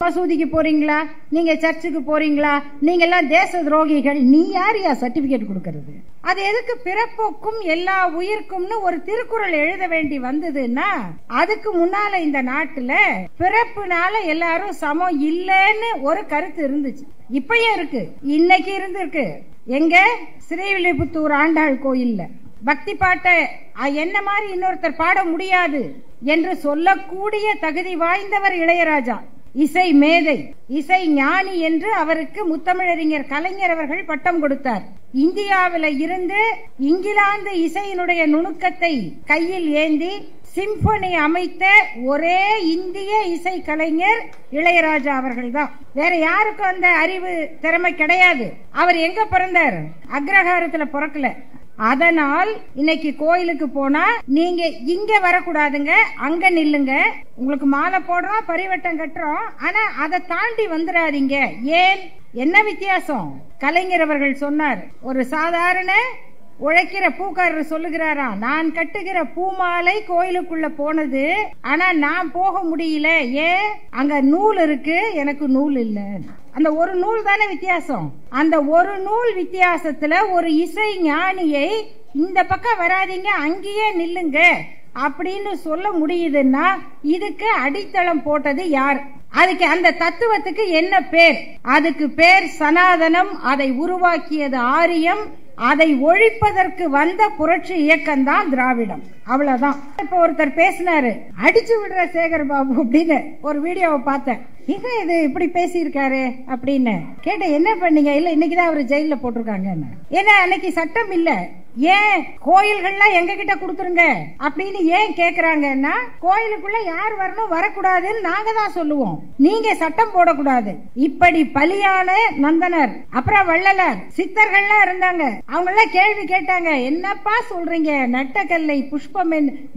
மசூதிக்கு போறீங்களா, நீங்க சர்ச்சுக்கு போறீங்களா, நீங்க எல்லாம் தேச துரோகிகள், நீ யாரையா சர்டிபிகேட் கொடுக்கறது? அது எதுக்கு பிறப்புக்கும் எல்லா உயிர்க்கும்னு ஒரு திருக்குறள் எழுத வேண்டி வந்ததுன்னா, அதுக்கு முன்னால இந்த நாட்டுல பிறப்புனால எல்லாரும் சமம் இல்லன்னு ஒரு கருத்து இருந்துச்சு. இப்பயும் இருக்கு, இன்னைக்கு இருக்கு. எங்க ஸ்ரீவில்லிபுத்தூர் ஆண்டாள் கோயில்ல பக்தி பாட்ட என்ன மாதிரி இன்னொருத்தர் பாட முடியாது என்று சொல்லக்கூடிய தகுதி வாய்ந்தவர் இளையராஜா. இசை மேதை, இசை ஞானி என்று அவருக்கு முத்தமிழறிஞர் கலைஞர் அவர்கள் பட்டம் கொடுத்தார். இந்தியாவில இருந்து இங்கிலாந்து இசையினுடைய நுணுக்கத்தை கையில் ஏந்தி சிம்பனி அமைத்த ஒரே இந்திய இசை கலைஞர் இளையராஜா அவர்கள் தான். வேற யாருக்கும் அந்த அறிவு திறமை கிடையாது. அவர் எங்க பிறந்தார்? அக்ரஹாரத்துல பிறக்கல. அதனால் இன்னைக்கு கோயிலுக்கு போனா நீங்க இங்க வரக்கூடாதுங்க, அங்க நில்லுங்க. உங்களுக்கு மாலை போடுறோம், பரிவட்டம் கட்டுறோம், ஆனா அதை தாண்டி வந்துடாதீங்க. ஏன், என்ன வித்தியாசம்? கலைஞர் அவர்கள் சொன்னார், ஒரு சாதாரண உழைக்கிற பூக்காரர் சொல்லுகிறாரா, நான் கட்டுகிற பூமாலை கோயிலுக்குள்ள போனது, ஆனா நான் போக முடியல. ஏன்? அங்க நூல் இருக்கு, எனக்கு நூல் இல்ல. அந்த ஒரு நூல் தானே வித்தியாசம். அந்த ஒரு நூல் வித்தியாசத்துல ஒரு இசை ஞானியை இந்த பக்கம் வராதீங்க, அங்கேயே நில்லுங்க அப்படின்னு சொல்ல முடியுதுன்னா இதுக்கு அடித்தளம் போட்டது யார்? அதுக்கு அந்த தத்துவத்துக்கு என்ன பேர்? அதுக்கு பேர் சனாதனம். அதை உருவாக்கியது ஆரியம். அதை ஒழிப்பதற்கு வந்த புரட்சி இயக்கம் தான் திராவிடம். அவ்வளவுதான். இப்ப ஒருத்தர் பேசினாரு, அடிச்சு விடுற சேகர் பாபு அப்படின்னு ஒரு வீடியோவை பார்த்தேன். இது இப்படி பேசியிருக்காரு அப்படின்னு கேட்ட, என்ன பண்ணீங்க? இல்ல இன்னைக்குதான் அவரு ஜெயில போட்டிருக்காங்க. ஏன்னா அன்னைக்கு சட்டம் இல்ல. ஏன் கோயில்கள்லாம் எங்க கிட்ட கொடுத்துருங்க அப்படின்னு ஏன் கேக்குறாங்கன்னா, கோயிலுக்குள்ள யார் வரணும் வரக்கூடாதுன்னு நாங்க தான் சொல்லுவோம், நீங்க சட்டம் போடக்கூடாது. இப்படி பலியான நந்தனர், அப்புறம் வள்ளலார், சித்தர்கள்லாம் இருந்தாங்க. அவங்க எல்லாம் கேள்வி கேட்டாங்க, என்னப்பா சொல்றீங்க? நட்டக்கல்லை புஷ்பம்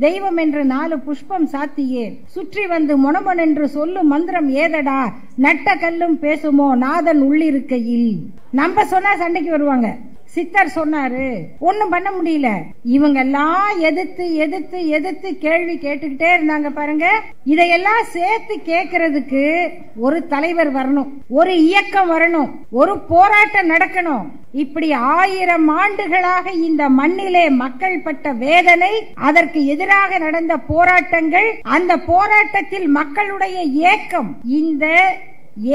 தெய்வம் என்று 4 புஷ்பம் சாத்தியே சுற்றி வந்து மொனமன் என்று சொல்லும் மந்திரம் ஏதடா, நட்ட கல்லும் பேசுமோ நாதன் உள்ளிருக்கையில். நம்ம சொன்னா சண்டைக்கு வருவாங்க. சித்தர் சொன்னாரு, ஒண்ணும் பண்ண முடியல. இவங்க எல்லாம் எதிர்த்து எதிர்த்து எதிர்த்து கேள்வி கேட்டுக்கிட்டே இருந்தாங்க பாருங்க. இதையெல்லாம் சேர்த்து கேட்கறதுக்கு ஒரு தலைவர் வரணும், ஒரு இயக்கம் வரணும், ஒரு போராட்டம் நடக்கணும். இப்படி 1000 ஆண்டுகளாக இந்த மண்ணிலே மக்கள் பட்ட வேதனை, அதற்கு எதிராக நடந்த போராட்டங்கள், அந்த போராட்டத்தில் மக்களுடைய ஏக்கம், இந்த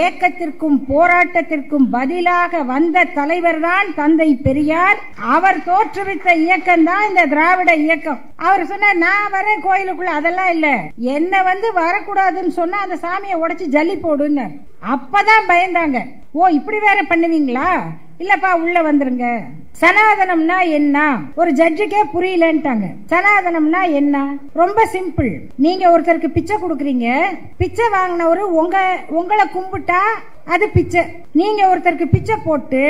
ஏக்கத்திற்கும் போராட்டத்திற்கும் பதிலாக வந்த தலைவர் தான் தந்தை பெரியார். அவர் தோற்றுவித்த இயக்கம் தான் இந்த திராவிட இயக்கம். அவர் சொன்னார், நான் வரேன் கோயிலுக்குள்ள, அதெல்லாம் இல்ல, என்ன வந்து வரக்கூடாதுன்னு சொன்னா அந்த சாமியை உடைச்சு ஜல்லி போடுன்னு. அப்பதான் பயந்தாங்க. ஓ இப்படி வேற பண்ணுவீங்களா? இல்லப்பா உள்ள வந்துருங்க. சனாதனம்னா என்ன? ஒரு ஜட்ஜுக்கே புரியலன்ட்டாங்க. சனாதனம்னா என்ன? ரொம்ப சிம்பிள். நீங்க ஒருத்தருக்கு பிச்சை கொடுக்கறீங்க, பிச்சை வாங்கினவரு உங்களை கும்பிட்டா அது பிச்சை. நீங்க ஒருத்தருக்கு பிச்சை போட்டு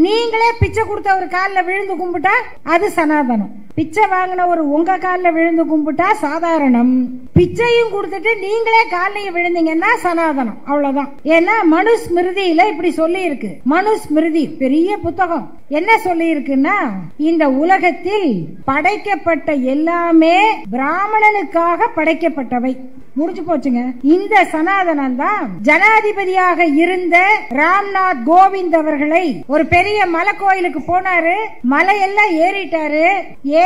நீங்களே பிச்சை கொடுத்த ஒரு காலில் விழுந்து கும்பிட்டா அது சனாதனம். பிச்சை வாங்கினவர் உங்க காலில் விழுந்து கும்பிட்டா சாதாரணம். பிச்சையும் கொடுத்துட்டு நீங்களே காலையும் விழுந்தீங்கன்னா சனாதனம். அவ்வளவுதான். ஏன்னா மனுஸ்மிருதியில இப்படி சொல்லி இருக்கு. மனுஸ்மிருதி பெரிய புத்தகம். என்ன சொல்லி இருக்குன்னா, இந்த உலகத்தில் படைக்கப்பட்ட எல்லாமே பிராமணனுக்காக படைக்கப்பட்டவை. முடிஞ்சு போச்சுங்க. இந்த சனாதனம் தான் ஜனாதிபதியாக இருந்த ராம்நாத் கோவிந்த் அவர்களை ஒரு பெரிய மலை கோயிலுக்கு போனாரு, மலையெல்லாம் ஏறிட்டாரு.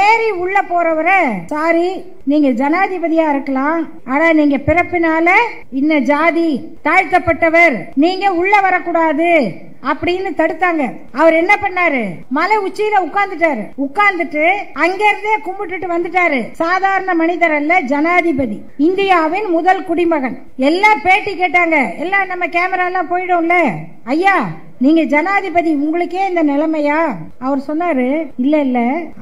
ஏறி உள்ள போறவரை, சாரி நீங்க ஜனாதிபதியா இருக்கலாம், ஆனா நீங்க பிறப்பினால இன்ன ஜாதி தாழ்த்தப்பட்டவர், நீங்க உள்ள வரக்கூடாது அப்படின்னு தடுத்தாங்க. அவர் என்ன பண்ணாரு? மலை உச்சியில உட்கார்ந்துட்டாரு. உட்கார்ந்துட்டு அங்க இருந்தே கும்பிட்டுட்டு வந்துட்டாரு. சாதாரண மனிதர் அல்ல, ஜனாதிபதி, இந்தியாவின் முதல் குடிமகன். எல்லாம் பேட்டி கேட்டாங்க. எல்லாம் நம்ம கேமரா எல்லாம் போயிடும்ல, ஐயா நீங்க ஜனாதிபதி, உங்களுக்கே இந்த நிலைமையா? அவர் சொன்னாரு, இல்ல இல்ல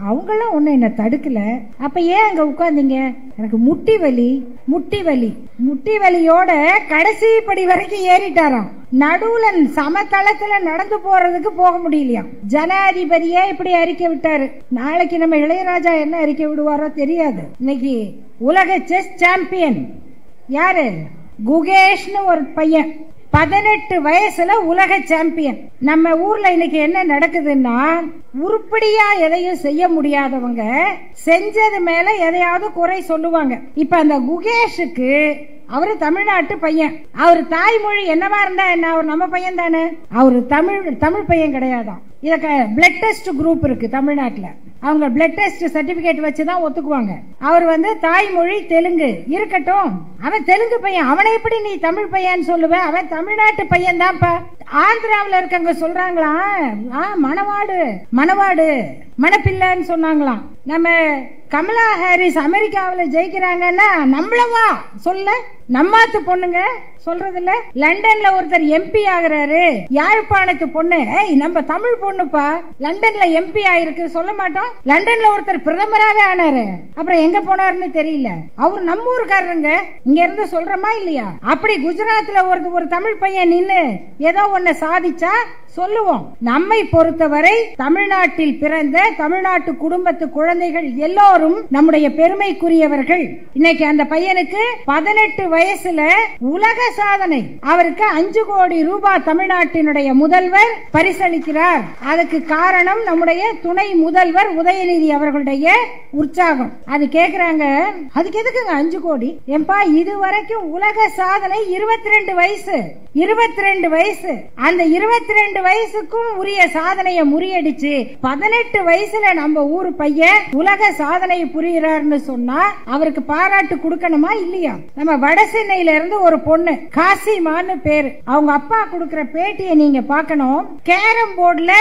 அவங்களும் ஒண்ணு என்ன தடுக்கல, அப்ப ஏன் அங்க உட்கார்ந்தீங்க? எனக்கு முட்டி வலி. முட்டி வலி, முட்டி வலியோட கடைசி படி வரைக்கும் ஏறிட்டாராம். நடுவுல சமதளத்துல நடந்து போறதுக்கு போக முடியலையா. ஜனாதிபதியே இப்படி அறிக்கை விட்டாரு. நாளைக்கு நம்ம இளையராஜா என்ன அறிக்கை விடுவாரோ தெரியாது. இன்னைக்கு உலக செஸ் சாம்பியன் யாரு? குகேஷ்னு ஒரு பையன், 18 வயசுல உலக சாம்பியன். நம்ம ஊர்ல இன்னைக்கு என்ன நடக்குதுன்னா, உருப்படியா எதையும் செய்ய முடியாதவங்க செஞ்சது மேல எதையாவது குறை சொல்லுவாங்க. இப்ப அந்த குகேஷுக்கு அவரு தமிழ்நாட்டு பையன். அவர் தாய்மொழி என்னவா இருந்தா என்ன, அவர் நம்ம பையன் தானே. அவரு தமிழ் பையன் கிடையாதான். இதுக்கு பிளட் டெஸ்ட் குரூப் இருக்கு தமிழ்நாட்டுல. அவங்க பிளட் டெஸ்ட் சர்டிபிகேட் வச்சுதான் ஒத்துக்குவாங்க. அவர் தாய்மொழி தெலுங்கு இருக்கட்டும், அவன் தெலுங்கு பையன். அவனை எப்படி நீ தமிழ் பையன் சொல்லுவ? அவன் தமிழ்நாட்டு பையன் தான்ப்பா. ஆந்திராவில் இருக்கவங்க சொல்றாங்களா மணவாடு மணப்பிள்ளைன்னு சொன்னாங்களாம். நம்ம கமலா ஹாரிஸ் அமெரிக்காவில் ஜெயிக்கிறாங்கன்னா நம்மளவா சொல்ல, நம்மாத்து பொண்ணுங்க சொல்றது இல்ல. லண்டன்ல ஒருத்தர் எம்பி ஆகுறாரு, யாழ்ப்பாணத்து பொண்ணு நம்ம தமிழ் பொண்ணுப்பா லண்டன்ல எம்பி ஆயிருக்கு சொல்ல மாட்டோம். லண்டன்ல ஒருத்தர் பிரதமராகவே ஆனாரு, அப்புறம் எங்க போனாருன்னு தெரியல. அவர் நம்ம ஊருக்காரங்க, இங்க இருந்து சொல்றமா இல்லையா? அப்படி குஜராத்ல ஒரு தமிழ் பையன் நின்னு ஏதோ ஒன்ன சாதிச்சா சொல்லுவோம். நம்மை பொறுத்தவரை தமிழ்நாட்டில் பிறந்த தமிழ்நாட்டு குடும்பத்து குழந்தைகள் எல்லோரும் நம்முடைய பெருமைக்குரியவர்கள். இன்னைக்கு அந்த பையனுக்கு 18 வயசுல உலக சாதனை. அவருக்கு 5 கோடி ரூபாய் தமிழ்நாட்டினுடைய முதல்வர் பரிசளிக்கிறார். அதுக்கு காரணம் நம்முடைய துணை முதல்வர் உதயநிதி அவர்களுடைய உற்சாகம். அது கேக்குறாங்க, அதுக்கு எதுக்குங்க 5 கோடி? ஏன்பா இதுவரைக்கும் உலக சாதனை 22 வயசு. 22 வயசு. அந்த 22 வயசுக்கும் உரிய சாதனையை முறியடிச்சு 18 வயசுல நம்ம ஊரு பையன் உலக சாதனை புரிகிறார்னு சொன்னா அவருக்கு பாராட்டு கொடுக்கணுமா இல்லையா? நம்ம வட சென்னையில இருந்து ஒரு பொண்ணு காசிமான்னு பேரு, அவங்க அப்பா கொடுக்கிற பேட்டியை நீங்க பார்க்கணும். கேரம் போர்டுல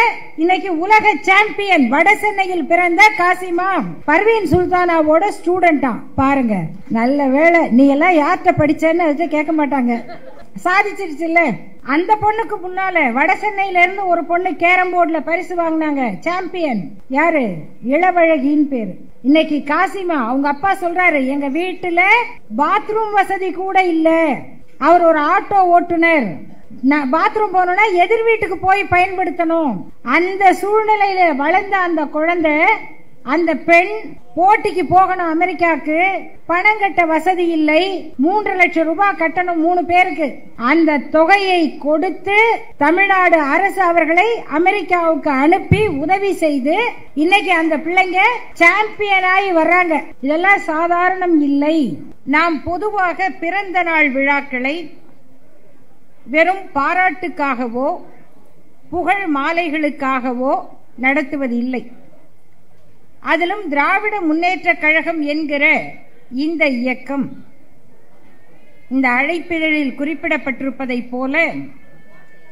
இன்னைக்கு உலக சாம்பியன், வட சென்னையில் பிறந்த காசிமா பர்வீன் சுல்தானாவோட ஸ்டூடெண்டா. பாருங்க, நல்ல வேளை நீ எல்லாம் யார்கிட்ட படிச்சேன்னு கேட்க மாட்டாங்க, சாதிச்சிருச்சுல்ல. அந்த பொண்ணுக்கு முன்னால வட சென்னையில இருந்து ஒரு பொண்ணு கேரம் போர்டுல பரிசு வாங்கினாங்க, சாம்பியன். யாரு? இளவழகின்னு பேரு. இன்னைக்கு காசிமா அவங்க அப்பா சொல்றாரு, எங்க வீட்டுல பாத்ரூம் வசதி கூட இல்ல. அவர் ஒரு ஆட்டோ ஓட்டுநர், பாத்ரூம் போனோம்னா எதிர் வீட்டுக்கு போய் பயன்படுத்தணும். அந்த சூழ்நிலையில வளர்ந்த அந்த குழந்தை, அந்த பெண் போட்டிக்கு போகணும் அமெரிக்காவுக்கு, பணம் கட்ட வசதி இல்லை, 3 லட்சம் ரூபாய் கட்டணும் 3 பேருக்கு. அந்த தொகையை கொடுத்து தமிழ்நாடு அரசு அவர்களை அமெரிக்காவுக்கு அனுப்பி உதவி செய்து இன்னைக்கு அந்த பிள்ளைங்க சாம்பியனாகி வர்றாங்க. இதெல்லாம் சாதாரணம் இல்லை. நாம் பொதுவாக பிறந்த நாள் விழாக்களை வெறும் பாராட்டுக்காகவோ புகழ் மாலைகளுக்காகவோ நடத்துவதில்லை. அதிலும் திராவிட முன்னேற்ற கழகம் என்கிற இந்த இயக்கம் இந்த அழைப்பிதழில் குறிப்பிடப்பட்டிருப்பதை போல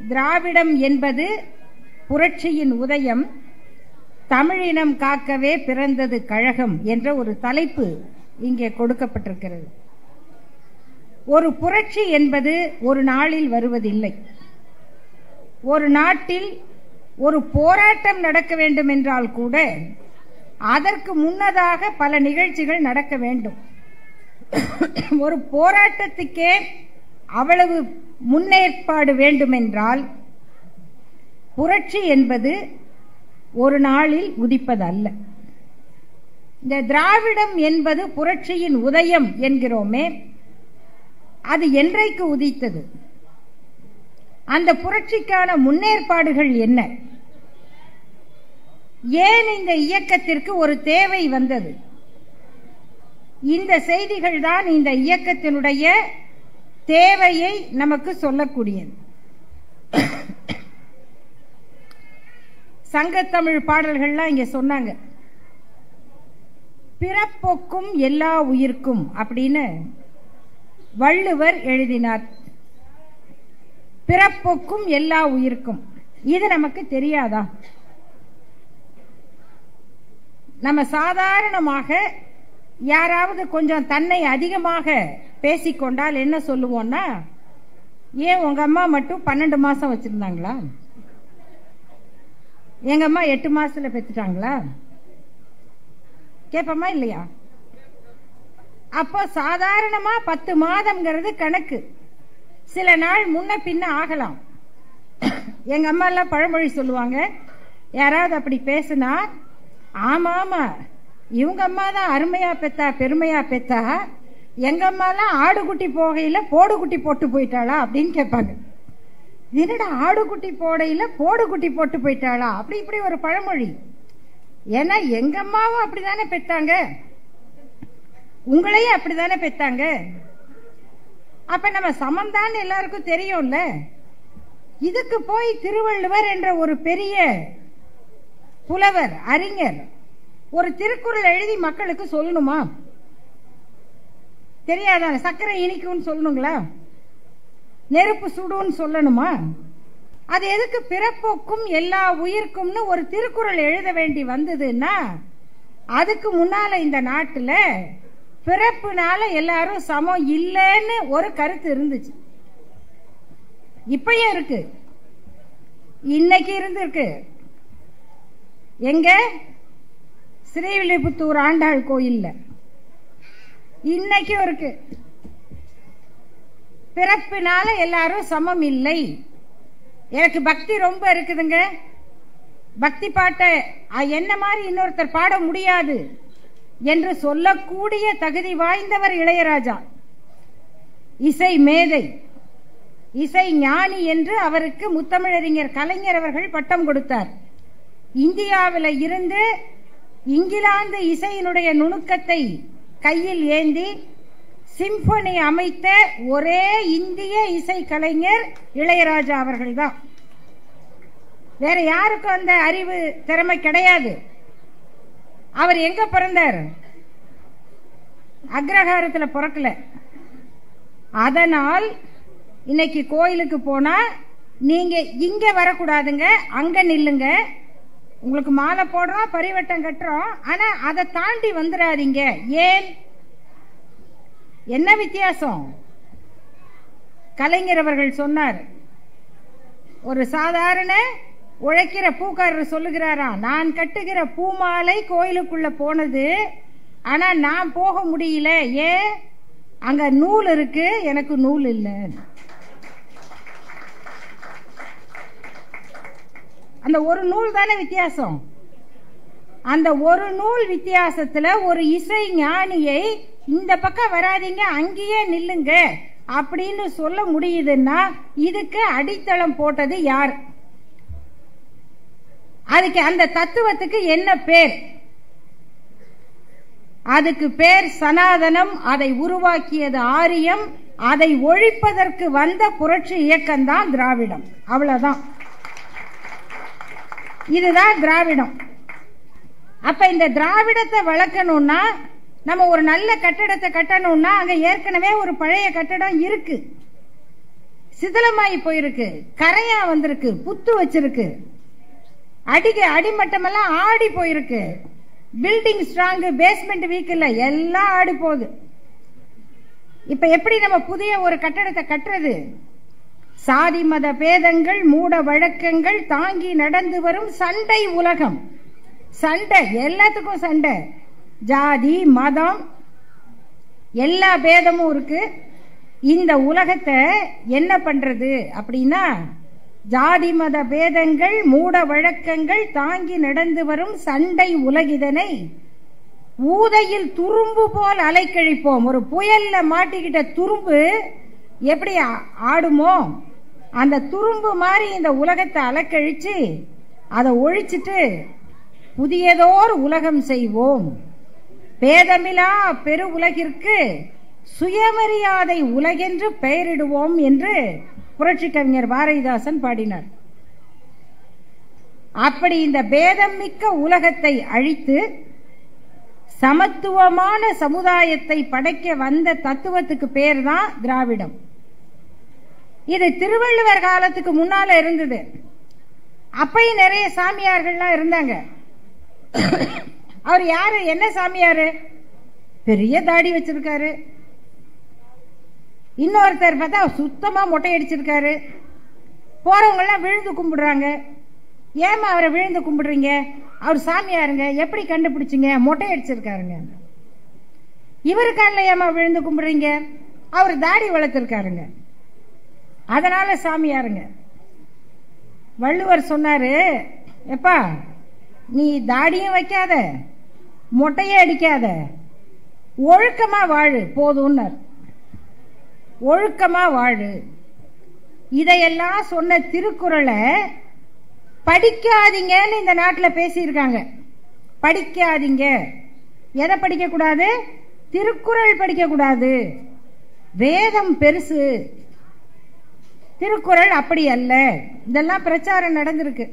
திராவிடம் என்பது புரட்சியின் உதயம், தமிழினம் காக்கவே பிறந்தது கழகம் என்ற ஒரு தலைப்பு இங்கே கொடுக்கப்பட்டிருக்கிறது. ஒரு புரட்சி என்பது ஒரு நாளில் வருவதில்லை. ஒரு நாட்டில் ஒரு போராட்டம் நடக்க வேண்டும் என்றால் கூட அதற்கு முன்னதாக பல நிகழ்ச்சிகள் நடக்க வேண்டும். ஒரு போராட்டத்துக்கே அவ்வளவு முன்னேற்பாடு வேண்டுமென்றால் புரட்சி என்பது ஒரு நாளில் உதிப்பதல்ல. இந்த திராவிடம் என்பது புரட்சியின் உதயம் என்கிறோமே, அது என்றைக்கு உதித்தது? அந்த புரட்சிக்கான முன்னேற்பாடுகள் என்ன? ஏன் இந்த இயக்கத்திற்கு ஒரு தேவை வந்தது? இந்த செய்திகள் தான் இந்த இயக்கத்தினுடைய தேவையை நமக்கு சொல்லக்கூடியது. சங்கத்தமிழ் பாடல்கள்லாம் இங்க சொன்னாங்க. பிறப்பொக்கும் எல்லா உயிர்க்கும் அப்படின்னு வள்ளுவர் எழுதினார். பிறப்பொக்கும் எல்லா உயிர்க்கும், இது நமக்கு தெரியாதா? நம்ம சாதாரணமாக யாராவது கொஞ்சம் தன்னை அதிகமாக பேசிக்கொண்டால் என்ன சொல்லுவோம்னா, ஏன் உங்க அம்மா மட்டும் 12 மாசம் வச்சிருந்தாங்களா? எங்க அம்மா 8 மாசத்துல பெத்துட்டாங்களா? கேப்பமா இல்லையா? அப்போ சாதாரணமா 10 மாதம்ங்கிறது கணக்கு. சில நாள் முன்ன பின்ன ஆகலாம். எங்க அம்மா எல்லாம் பழமொழி சொல்லுவாங்க, யாராவது அப்படி பேசுனா, ஆமா ஆமா இவங்க அம்மா தான் அருமையா பெத்தா பெருமையா பெத்தா, எங்க அம்மா எல்லாம் ஆடுகுட்டி போகையில போடுகுட்டி போட்டு போயிட்டாளா அப்படின்னு கேட்பாங்க. என்னடா ஆடுகுட்டி போடையில போடுகுட்டி போட்டு போயிட்டாளா? அப்படி இப்படி ஒரு பழமொழி. ஏன்னா எங்க அம்மாவும் அப்படித்தானே பெத்தாங்க, உங்களையும் அப்படித்தானே பெத்தாங்க. அப்ப நம்ம சமம்தான் எல்லாருக்கும் தெரியும்ல. இதுக்கு போய் திருவள்ளுவர் என்ற ஒரு பெரிய புலவர் அறிஞர் ஒரு திருக்குறள் எழுதி மக்களுக்கு சொல்லணுமா? தெரியாத சர்க்கரை இனிக்கும்னு சொல்லணுங்களா? நெருப்பு சுடுன்னு சொல்லணுமா? அது எதுக்கு பிறப்போக்கும் எல்லா உயிர்க்கும்னு ஒரு திருக்குறள் எழுத வேண்டி வந்ததுன்னா, அதுக்கு முன்னால இந்த நாட்டுல பிறப்புனால எல்லாரும் சமம் இல்லைன்னு ஒரு கருத்து இருந்துச்சு. இப்பயும் இருக்கு, இன்னைக்கு இருந்திருக்கு. எங்க ஸ்ரீவில்லிபுத்தூர் ஆண்டாள் கோயில்ல இன்னைக்கும் இருக்கு. பிறப்பினால எல்லாரும் சமம் இல்லை. எனக்கு பக்தி ரொம்ப இருக்குதுங்க, பக்தி பாட்டை என்ன மாதிரி இன்னொருத்தர் பாட முடியாது என்று சொல்லக்கூடிய தகுதி வாய்ந்தவர் இளையராஜா. இசை மேதை, இசை ஞானி என்று அவருக்கு முத்தமிழறிஞர் கலைஞர் அவர்கள் பட்டம் கொடுத்தார். இந்தியாவில் இருந்து இங்கிலாந்து இசையினுடைய நுணுக்கத்தை கையில் ஏந்தி சிம்பனி அமைத்த ஒரே இந்திய இசை கலைஞர் இளையராஜா அவர்கள்தான். வேற யாருக்கும் அந்த அறிவு திறமை கிடையாது. அவர் எங்க பிறந்தார்? அக்ரஹாரத்தில் பிறக்கல. அதனால் இன்னைக்கு கோயிலுக்கு போனா நீங்க இங்க வரக்கூடாதுங்க, அங்க நில்லுங்க. உங்களுக்கு மாலை போடுறோம், பரிவட்டம் கட்டுறோம், ஆனா அதை தாண்டி வந்துடாதீங்க. ஏன்? என்ன வித்தியாசம்? கலைஞர் அவர்கள் சொன்னார். ஒரு சாதாரண உழைக்கிற பூக்காரர் சொல்லுகிறாரா, நான் கட்டுகிற பூமாலை கோயிலுக்குள்ள போனது, ஆனா நான் போக முடியல. ஏன்? அங்க நூல் இருக்கு, எனக்கு நூல் இல்லை. அந்த ஒரு நூல் தானே வித்தியாசம். அந்த ஒரு நூல் வித்தியாசத்துல ஒரு இசை ஞானியை இந்த பக்கம் வராதீங்க, அங்கேயே நில்லுங்க அப்படின்னு சொல்ல முடியுதுன்னா இதுக்கு அடித்தளம் போட்டது யார்? அதுக்கு அந்த தத்துவத்துக்கு என்ன பேர்? அதுக்கு பேர் சனாதனம். அதை உருவாக்கியது ஆரியம். அதை ஒழிப்பதற்கு வந்த புரட்சி இயக்கம்தான் திராவிடம். அவ்வளவுதான். இதுதான் திராவிடம். அப்ப இந்த திராவிடத்தை வளர்க்கணும்னா, நம்ம ஒரு நல்ல கட்டடத்தை கட்டணும்னா அங்க ஏற்கனவே ஒரு பழைய கட்டடம் இருக்கு, சிதிலமாயி போயிருக்கு, கரையா வந்திருக்கு, புத்து வச்சிருக்கு, அடிமட்டம் எல்லாம் ஆடி போயிருக்கு, பில்டிங் ஸ்ட்ராங், பேஸ்மெண்ட் வீக் இல்ல, எல்லாம் ஆடி போகுது. இப்ப எப்படி நம்ம புதிய ஒரு கட்டடத்தை கட்டுறது? சாதி மத பேதங்கள், மூட வழக்கங்கள் தாங்கி நடந்து வரும் சண்டை உலகம். சண்டை, எல்லாத்துக்கும் சண்டை. ஜாதி மதம் எல்லா பேதமும் இருக்கு. இந்த உலகத்தை என்ன பண்றது அப்படின்னா, ஜாதி மத பேதங்கள் மூட வழக்கங்கள் தாங்கி நடந்து வரும் சண்டை உலகிதனை ஊதையில் துரும்பு போல் அலைக்கழிப்போம். ஒரு புயல்ல மாட்டிக்கிட்ட துரும்பு எப்படி ஆடுமோ, அந்த துரும்பு மாதிரி இந்த உலகத்தை அலக்கழிச்சு அதை ஒழிச்சிட்டு புதியதோர் உலகம் செய்வோம். பேதமிலா பெரு உலகிற்கு சுயமரியாதை உலகென்று பெயரிடுவோம் என்று புரட்சி கவிஞர் பாரதிதாசன் பாடினார். அப்படி இந்த பேதம் மிக்க உலகத்தை அழித்து சமத்துவமான சமுதாயத்தை படைக்க வந்த தத்துவத்துக்கு பேர் தான் திராவிடம். இது திருவள்ளுவர் காலத்துக்கு முன்னால இருந்தது. அப்பயும் நிறைய சாமியார்கள்லாம் இருந்தாங்க. அவர் யாரு? என்ன சாமியாரு? பெரிய தாடி வச்சிருக்காரு. இன்னொருத்தர் பார்த்தா சுத்தமா மொட்டை அடிச்சிருக்காரு. போறவங்க எல்லாம் விழுந்து கும்பிடுறாங்க. ஏமா அவரை விழுந்து கும்பிடுறீங்க? அவர் சாமியாருங்க. எப்படி கண்டுபிடிச்சிங்க? மொட்டை அடிச்சிருக்காருங்க. இவருக்கான ஏமா விழுந்து கும்பிடுறீங்க? அவர் தாடி வளர்த்திருக்காருங்க, அதனால சாமியாருங்க. வள்ளுவர் சொன்னாரு, எப்பா நீ தாடியும் வைக்காத, மொட்டையே அடிக்காத, ஒழுக்கமா வாழு போதும்னார். ஒழுக்கமா வாழு. இதையெல்லாம் சொன்ன திருக்குறளை படிக்காதீங்கன்னு இந்த நாட்டில் பேசியிருக்காங்க. படிக்காதீங்க. எதை படிக்க கூடாது? திருக்குறள் படிக்க கூடாது. வேதம் பெருசு, திருக்குறள் அப்படி அல்ல. இதெல்லாம் பிரச்சாரம் நடந்திருக்கு.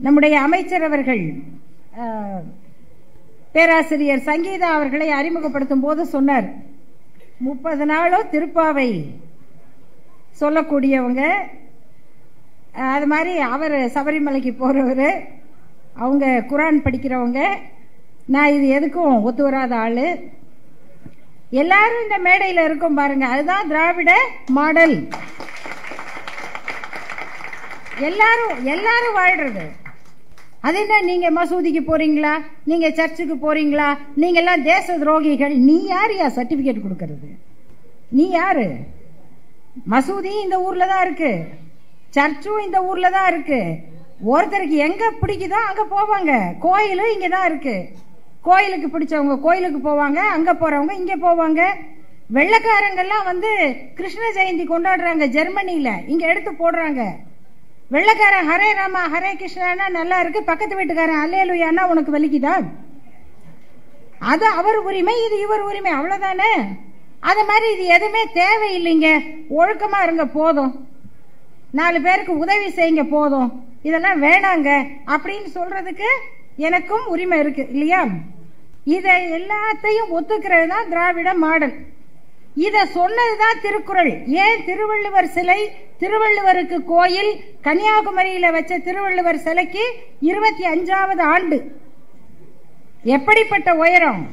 நம்முடைய அமைச்சர் அவர்கள் பேராசிரியர் சங்கீதா அவர்களை அறிமுகப்படுத்தும் போது சொன்னார், 30 நாளும் திருப்பாவை சொல்லக்கூடியவங்க, அது மாதிரி அவர் சபரிமலைக்கு போறவர், அவங்க குரான் படிக்கிறவங்க, நான் இது எதுக்கும் ஒத்து வராத ஆளு, எல்லாரும் இந்த மேடையில் இருக்கும் பாருங்க, அதுதான் திராவிட மாடல். எல்லாரும் வாழ்றது. அது என்ன, நீங்க மசூதிக்கு போறீங்களா, நீங்க சர்ச்சுக்கு போறீங்களா, நீங்க எல்லாம் தேச துரோகிகள். நீ யாரையா சர்டிபிகேட் கொடுக்கறது? நீ யாரு? மசூதியும் இந்த ஊர்ல தான் இருக்கு, சர்ச்சும் இந்த ஊர்ல தான் இருக்கு. ஒருத்தருக்கு எங்க பிடிக்குதோ அங்க போவாங்க. கோயிலும் இங்க தான் இருக்கு. கோயிலுக்கு பிடிச்சவங்க கோயிலுக்கு போவாங்க, அங்க போறவங்க இங்க போவாங்க. வெள்ளக்காரங்கெல்லாம் வந்து கிருஷ்ண ஜெயந்தி கொண்டாடுறாங்க ஜெர்மனியில, இங்க எடுத்து போடுறாங்க. வெள்ளக்காரன் ஹரே ராமா ஹரே கிருஷ்ணா நல்லா இருக்கு, பக்கத்து வீட்டுக்காரன் அல்லேலுயானா உனக்கு வலிக்குதா? அது அவர் உரிமை, இது இவர் உரிமை, அவ்வளவுதானே. அது மாதிரி இது எதுவுமே தேவையில்லைங்க. ஒழுக்கமா இருங்க போதும், 4 பேருக்கு உதவி செய்யுங்க போதும், இதெல்லாம் வேணாங்க அப்படின்னு சொல்றதுக்கு எனக்கும் உரிமை இருக்கு இல்லையா? இதை எல்லாத்தையும் ஒத்துக்கிறது தான் திராவிட மாடல். இத சொன்னதுதான் திருக்குறள். ஏன் திருவள்ளுவர் சிலை, திருவள்ளுவருக்கு கோயில், கன்னியாகுமரியில வச்ச திருவள்ளுவர் சிலைக்கு 25வது ஆண்டு. எப்படிப்பட்ட உயரம்!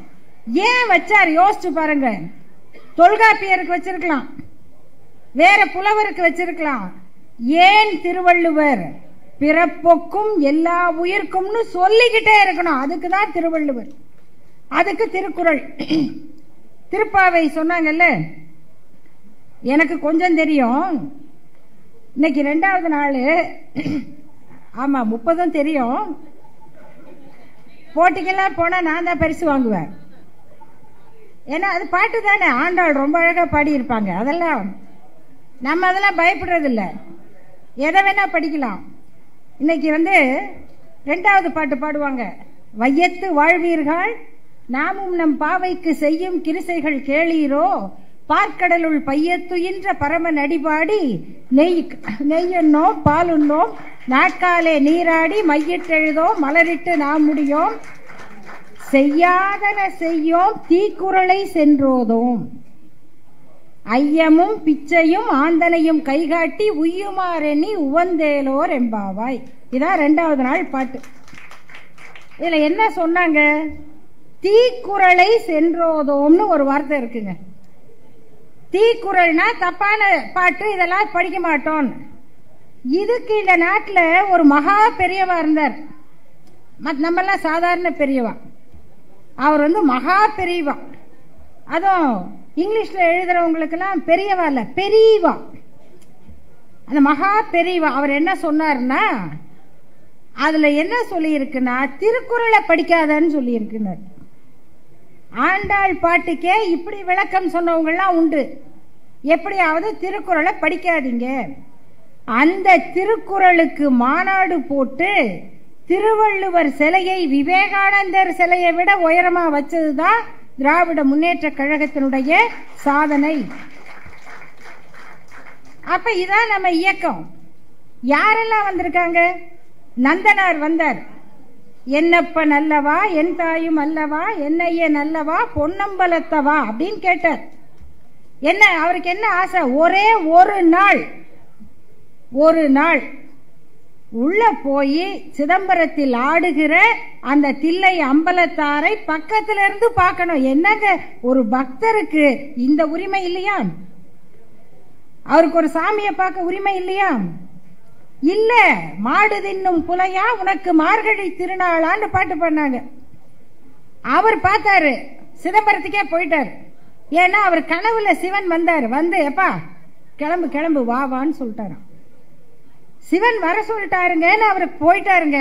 ஏன் வச்சார் யோசிச்சு பாருங்க. தொல்காப்பியருக்கு வச்சிருக்கலாம், வேற புலவருக்கு வச்சிருக்கலாம். ஏன் திருவள்ளுவர்? பிறப்பொக்கும் எல்லா உயிர்க்கும்னு சொல்லிக்கிட்டே இருக்கணும். அதுக்குதான் திருவள்ளுவர், அதுக்கு திருக்குறள். திருப்பாவை சொன்னாங்கல்ல, எனக்கு கொஞ்சம் தெரியும். இன்னைக்கு 2வது நாள், ஆமா 30ம் தெரியும். போட்டிக்கெல்லாம் போனா நான் தான் பரிசு வாங்குவேன். ஏன்னா அது பாட்டு தானே, ஆண்டாள் ரொம்ப அழகா பாடி இருப்பாங்க. அதெல்லாம் நம்ம அதெல்லாம் பயப்படுறது இல்லை, எதை வேணா படிக்கலாம். இன்னைக்கு வந்து 2வது பாட்டு பாடுவாங்க. வையத்து வாழ்வீர்கள் நாமும் நம் பாவைக்கு செய்யும் கிரிசைகள் கேளீரோ, பார்க்கடலுள் பையத்துயின்ற பரமன் அடிபாடி நெய்யுண்ணோம் பாலுண்ணோம் நாட்காலே நீராடி மையிட்டெழுதோம் மலரிட்டு நாம் முடியோம் செய்யாதன செய்யோம் தீக்குறளை சென்றோதோம் ஐயமும் பிச்சையும் ஆந்தனையும் கைகாட்டி உய்யுமாறெண்ணி உவந்தேலோர் எம்பாவாய். இதான் 2வது நாள் பாட்டு. இதுல என்ன சொன்னாங்க? தீக்குறளை சென்றோதோம்னு ஒரு வார்த்தை இருக்குங்க. தீக்குறள்னா தப்பான பாட்டு, இதெல்லாம் படிக்க மாட்டோம். இதுக்கு இந்த நாட்டில் ஒரு மகா பெரியவா இருந்தார். நம்ம எல்லாம் சாதாரண பெரியவா, அவர் வந்து மகா பெரியவா. அதுவும் இங்கிலீஷ்ல எழுதுறவங்களுக்கெல்லாம் பெரியவா இல்ல, பெரியவா. அந்த மகா பெரியவா அவர் என்ன சொன்னார்னா, அதுல என்ன சொல்லி இருக்குன்னா, திருக்குறளை படிக்காதன்னு சொல்லி இருக்குன்னு. ஆண்டாள் பாட்டுக்கே இப்படி விளக்கம் சொன்னவங்க எல்லாம் உண்டு. எப்படியாவது திருக்குறளை படிக்காதீங்க. அந்த திருக்குறளுக்கு மாநாடு போட்டு திருவள்ளுவர் சிலையை விவேகானந்தர் சிலையை விட உயரமா வச்சதுதான் திராவிட முன்னேற்ற கழகத்தினுடைய சாதனை. அப்ப இதான் நம்ம இயக்கம். யாரெல்லாம் வந்திருக்காங்க? நந்தனார் வந்தார். என்னப்ப நல்லவா, என் தாயும் அல்லவா, என்னைய நல்லவா, பொன்னம்பலத்தவா அப்படின்னு கேட்டார். என்ன அவருக்கு என்ன ஆசை? ஒரே ஒரு நாள் உள்ள போய் சிதம்பரத்தில் ஆடுகிற அந்த தில்லை அம்பலத்தாரை பக்கத்துல இருந்து பார்க்கணும். என்னங்க ஒரு பக்தருக்கு இந்த உரிமை இல்லையா? அவருக்கு ஒரு சாமியை பார்க்க உரிமை இல்லையா? இல்ல. மாடு தின்னும் புலையா உனக்கு மார்கழி திருநாளான்னு பாட்டு பண்ணாங்க. அவர் பார்த்தாரு, சிதம்பரத்துக்கே போயிட்டாரு. ஏன்னா அவர் கனவுல சிவன் வந்தாரு. வந்து எப்பா கிளம்பு கிளம்பு வான்னு சொல்லிட்டாராம். சிவன் வர சொல்லிட்டாருங்கன்னு அவருக்கு போயிட்டாருங்க.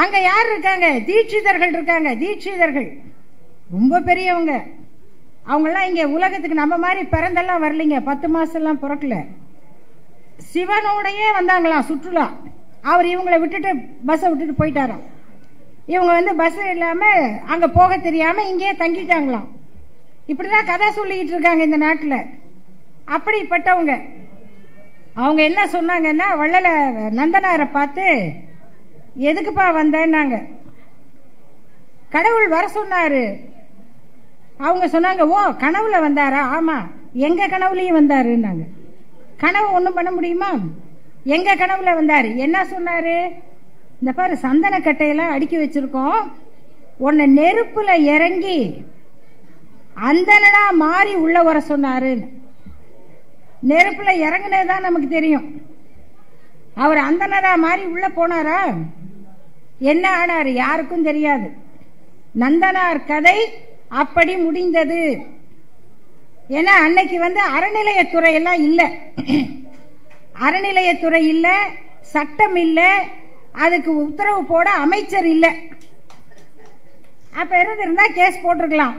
அங்க யார் இருக்காங்க? தீட்சிதர்கள் இருக்காங்க. தீட்சிதர்கள் ரொம்ப பெரியவங்க. அவங்கெல்லாம் இங்க உலகத்துக்கு நம்ம மாதிரி பிறந்தெல்லாம் வரலீங்க, 10 மாசம் எல்லாம் பிறக்கல. சிவனோடையே வந்தாங்களாம் சுற்றுலா. அவர் இவங்களை விட்டுட்டு பஸ்ஸை விட்டுட்டு போயிட்டாராம். இவங்க வந்து பஸ் இல்லாம அங்க போக தெரியாம இங்கேயே தங்கிட்டாங்களாம். இப்படிதான் கதை சொல்லிக்கிட்டு இருக்காங்க இந்த நாட்டில். அப்படிப்பட்டவங்க அவங்க என்ன சொன்னாங்கன்னா, வள்ளல நந்தனாரை பார்த்து எதுக்குப்பா வந்தேன்னாங்க. கடவுள் வர சொன்னாரு. அவங்க சொன்னாங்க, ஓ கனவுல வந்தாரா? ஆமா, எங்க கனவுலயும் வந்தாருன்னாங்க. கனவு ஒண்ணும் பண்ண முடியுமா? எங்க கனவுல வந்தாரு. என்ன சொன்னாரு? இந்த பாரு, சந்தன கட்டையெல்லாம் அடுக்கி வச்சிருக்கோம், உன்னை நெருப்புல இறங்கி அந்தனடா மாறி உள்ள வர சொன்னாரு. நெருப்புல இறங்குனதுதான் நமக்கு தெரியும். அவர் அந்தனடா மாறி உள்ள போனாரா? என்ன ஆனாரு யாருக்கும் தெரியாது. நந்தனார் கதை அப்படி முடிந்தது. ஏன்னா அன்னைக்கு அறநிலையத்துறை எல்லாம் இல்ல, அறநிலையத்துறை இல்ல, சட்டம் இல்ல, அதுக்கு உத்தரவு போட அமைச்சர் இல்ல. அப்ப இருந்திருந்தா கேஸ் போட்டிருக்கலாம்.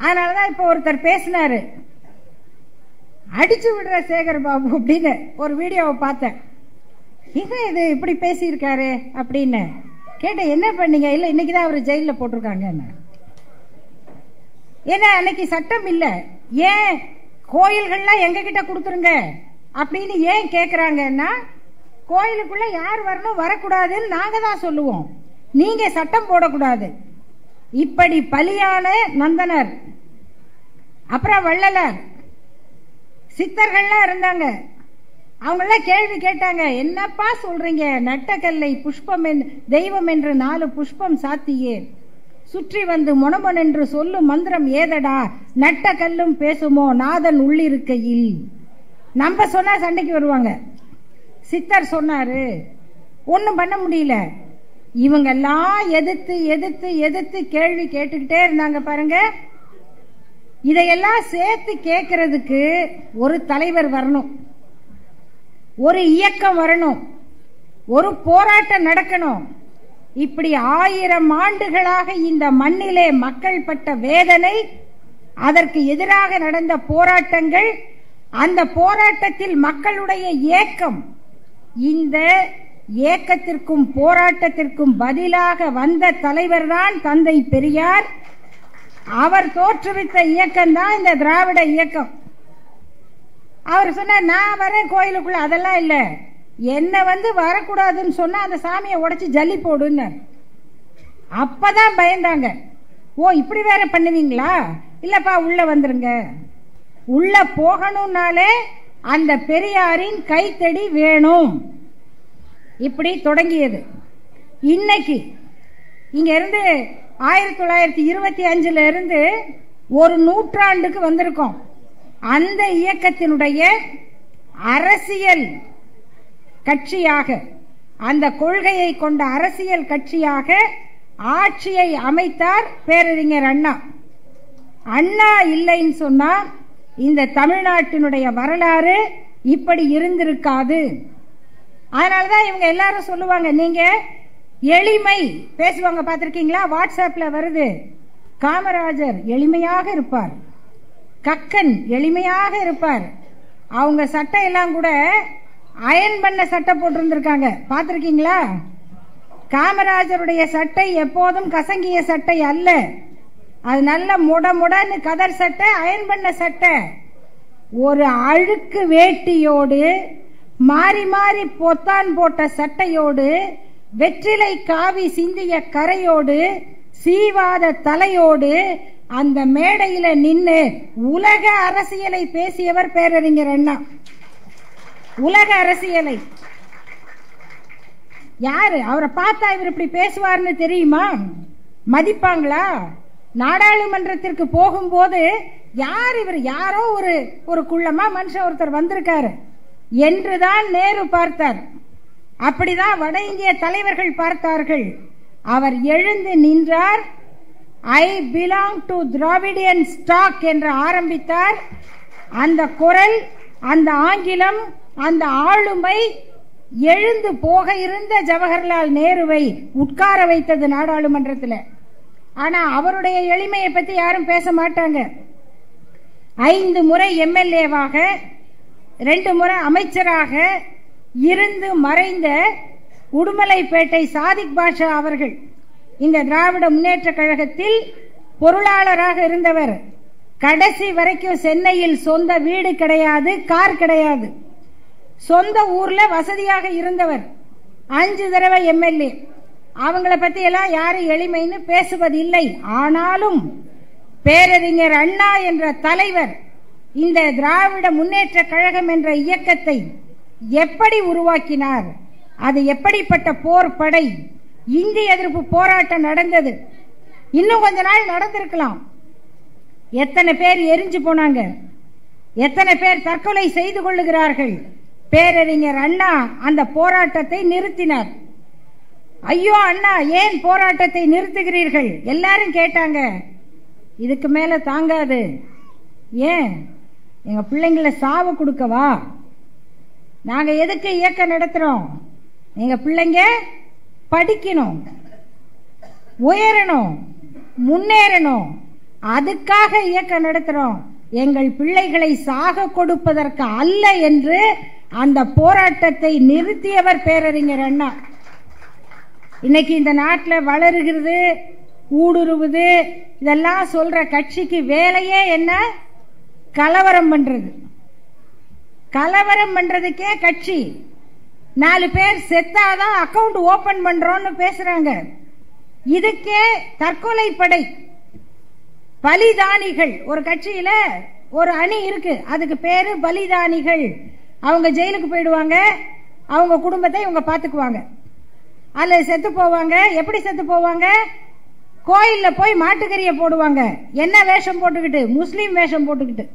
அதனாலதான் இப்ப ஒருத்தர் பேசினாரு, அடிச்சு விடுற சேகர் பாபு அப்படின்னு ஒரு வீடியோவை பார்த்தேன். இது இப்படி பேசியிருக்காரு அப்படின்னு கேட்டேன். என்ன பண்ணீங்க? இல்ல இன்னைக்குதான் அவர் ஜெயில போட்டிருக்காங்க. ஏன்னா அன்னைக்கு சட்டம் இல்ல. ஏன் கோயில்கள்லாம் எங்க கிட்ட கொடுத்துருங்க அப்படின்னு ஏன் கேக்குறாங்கன்னா, கோயிலுக்குள்ள யார் வரணும் வரக்கூடாதுன்னு நாங்க தான் சொல்லுவோம், நீங்க சட்டம் போடக்கூடாது. இப்படி பலியான நந்தனர், அப்புறம் வள்ளலார், சித்தர்கள்லாம் இருந்தாங்க. அவங்களாம் கேள்வி கேட்டாங்க, என்னப்பா சொல்றீங்க? நட்டக்கல்லை புஷ்பம் தெய்வம் என்று 4 புஷ்பம் சாத்தியே, சுற்றி வந்து மொனமொன் என்று சொல்லும் மந்திரம் ஏதடா, நட்ட கல்லும் பேசுமோ நாதன் உள்ளிருக்கையில். நம்ம சொன்னா சண்டைக்கு வருவாங்க. சித்தர் சொன்னாரு, ஒன்னும் பண்ண முடியல. இவங்கெல்லாம் எதிர்த்து எதிர்த்து எதிர்த்து கேள்வி கேட்டுக்கிட்டே இருந்தாங்க பாருங்க. இதையெல்லாம் சேர்த்து கேட்கறதுக்கு ஒரு தலைவர் வரணும், ஒரு இயக்கம் வரணும், ஒரு போராட்டம் நடக்கணும். இப்படி 1000 ஆண்டுகளாக இந்த மண்ணிலே மக்கள் பட்ட வேதனை, அதற்கு எதிராக நடந்த போராட்டங்கள், அந்த போராட்டத்தில் மக்களுடைய ஏக்கம், இந்த ஏக்கத்திற்கும் போராட்டத்திற்கும் பதிலாக வந்த தலைவர் தான் தந்தை பெரியார். அவர் தோற்றுவித்த இயக்கம் தான் இந்த திராவிட இயக்கம். அவர் சொன்னார், நான் வரேன் கோயிலுக்குள்ள, அதெல்லாம் இல்ல, என்ன வரக்கூடாதுன்னு சொன்னா அந்த சாமியை உடைச்சு ஜல்லி போடுன்னு. அப்பதான் பயந்தாங்க. ஓ இப்படி வேற பண்ணுவீங்களா? இல்லப்பா உள்ள வந்துருங்க. உள்ள போகணும்னாலே அந்த பெரியாரின் கைத்தடி வேணும். இப்படி தொடங்கியது. இன்னைக்கு இங்க இருந்து 1925 இருந்து ஒரு நூற்றாண்டுக்கு வந்திருக்கோம். அந்த இயக்கத்தினுடைய அரசியல் கட்சியாக, அந்த கொள்கையை கொண்ட அரசியல் கட்சியாக ஆட்சியை அமைத்தார் பேரறிஞர் அண்ணா. அண்ணா இல்லைன்னு சொன்னா இந்த தமிழ்நாட்டினுடைய வரலாறு இப்படி இருந்திருக்காது. அதனாலதான் இவங்க எல்லாரும் சொல்லுவாங்க, நீங்க எளிமை பேசுவாங்க, பார்த்திருக்கீங்களா? வாட்ஸ்அப்ல வருது, காமராஜர் எளிமையாக இருப்பார், கக்கன் எளிமையாக இருப்பார். அவங்க சட்டை எல்லாம் கூட அயன் பண்ண சட்டை போட்டிருந்திருக்காங்க, பார்த்திருக்கீங்களா? காமராஜருடைய சட்டை எப்போதும் கசங்கிய சட்டை அல்ல, அது நல்ல முடன்னு கதர் சட்டை, அயன் பண்ண சட்டை. ஒரு அழுக்கு வேட்டியோடு, மாறி மாறி பொத்தான் போட்ட சட்டையோடு, வெற்றிலை காவி சிந்திய கரையோடு, சீவாத தலையோடு அந்த மேடையில நின்று உலக அரசியலை பேசியவர் பேரறிஞர் அண்ணா. உலக அரசியலை யாரு அவரை பார்த்தா இவர் இப்படி பேசுவார்னு தெரியுமா? மதிப்பாங்களா? நாடாளுமன்றத்திற்கு போகும்போது யார் இவர், யாரோ ஒரு குள்ளமா மனுஷன் ஒருத்தர் வந்திருக்காரு என்றுதான் நேரு பார்த்தார். அப்படிதான் வட இந்திய தலைவர்கள் பார்த்தார்கள். அவர் எழுந்து நின்றார். I belong to Dravidian stock என்று ஆரம்பித்தார். அந்த குரல், அந்த ஆங்கிலம், அந்த ஆளுமை எழுந்து போக இருந்த ஜவஹர்லால் நேருவை உட்கார வைத்தது நாடாளுமன்றத்தில். ஆனா அவருடைய எளிமையை பத்தி யாரும் பேச மாட்டாங்க. 5 முறை எம்எல்ஏவாக, 2 முறை அமைச்சராக இருந்து மறைந்த உடுமலைப்பேட்டை சாதிக் பாஷா அவர்கள் இந்த திராவிட முன்னேற்ற கழகத்தில் பொருளாளராக இருந்தவர். கடைசி வரைக்கும் சென்னையில் சொந்த வீடு கிடையாது, கார் கிடையாது. சொந்த ஊர்ல வசதியாக இருந்தவர். 5 தடவை எம்எல்ஏ. அவங்கள பத்தி எல்லாம் யாரும் எளிமைன்னு பேசுவதில்லை. ஆனாலும் பேரறிஞர் அண்ணா என்ற தலைவர் இந்த திராவிட முன்னேற்ற கழகம் என்ற இயக்கத்தை எப்படி உருவாக்கினார், அது எப்படிப்பட்ட போர் படை, இந்திய எதிர்ப்பு போராட்டம் நடந்தது. இன்னும் கொஞ்ச நாள் நடந்திருக்கலாம். எத்தனை பேர் எரிஞ்சு போனாங்க, எத்தனை பேர் தற்கொலை செய்து கொள்ளுகிறார்கள். பேரறிஞர் அண்ணா அந்த போராட்டத்தை நிறுத்தினார். ஐயோ அண்ணா, ஏன் போராட்டத்தை நிறுத்துகிறீர்கள்? எல்லாரும் கேட்டாங்க. இதுக்கு மேல தாங்காது. ஏன்? எங்க பிள்ளைங்களை சாவு கொடுக்கவா? நாங்க எதுக்கு இயக்கம் நடத்துறோம்? எங்க பிள்ளைங்க படிக்கணும், உயரணும், முன்னேறணும். அதுக்காக இயக்கம் நடத்துறோம். எங்கள் பிள்ளைகளை சாக கொடுப்பதற்கு அல்ல என்று அந்த போராட்டத்தை நிறுத்தியவர் பேரறிஞர் அண்ணா. இன்னைக்கு இந்த நாட்டில் வளருகிறது, ஊடுருவுது, இதெல்லாம் சொல்ற கட்சிக்கு வேலையே என்ன? கலவரம் பண்றது. கலவரம் பண்றதுக்கே கட்சி. 4 பேர் செத்தாதான் அக்கவுண்ட் ஓபன் பண்றோம்னு பேசுறாங்க. இதுக்கே தற்கொலை படை, பலிதானிகள். ஒரு கட்சியில ஒரு அணி இருக்கு, அதுக்கு பேரு பலிதானிகள். அவங்க ஜெயிலுக்கு போயிடுவாங்க, அவங்க குடும்பத்தை இவங்க பாத்துக்குவாங்க. அதுல செத்து போவாங்க. எப்படி செத்து போவாங்க? கோயில்ல போய் மாட்டுக்கறியை போடுவாங்க. என்ன வேஷம் போட்டுக்கிட்டு? முஸ்லீம் வேஷம் போட்டுக்கிட்டு.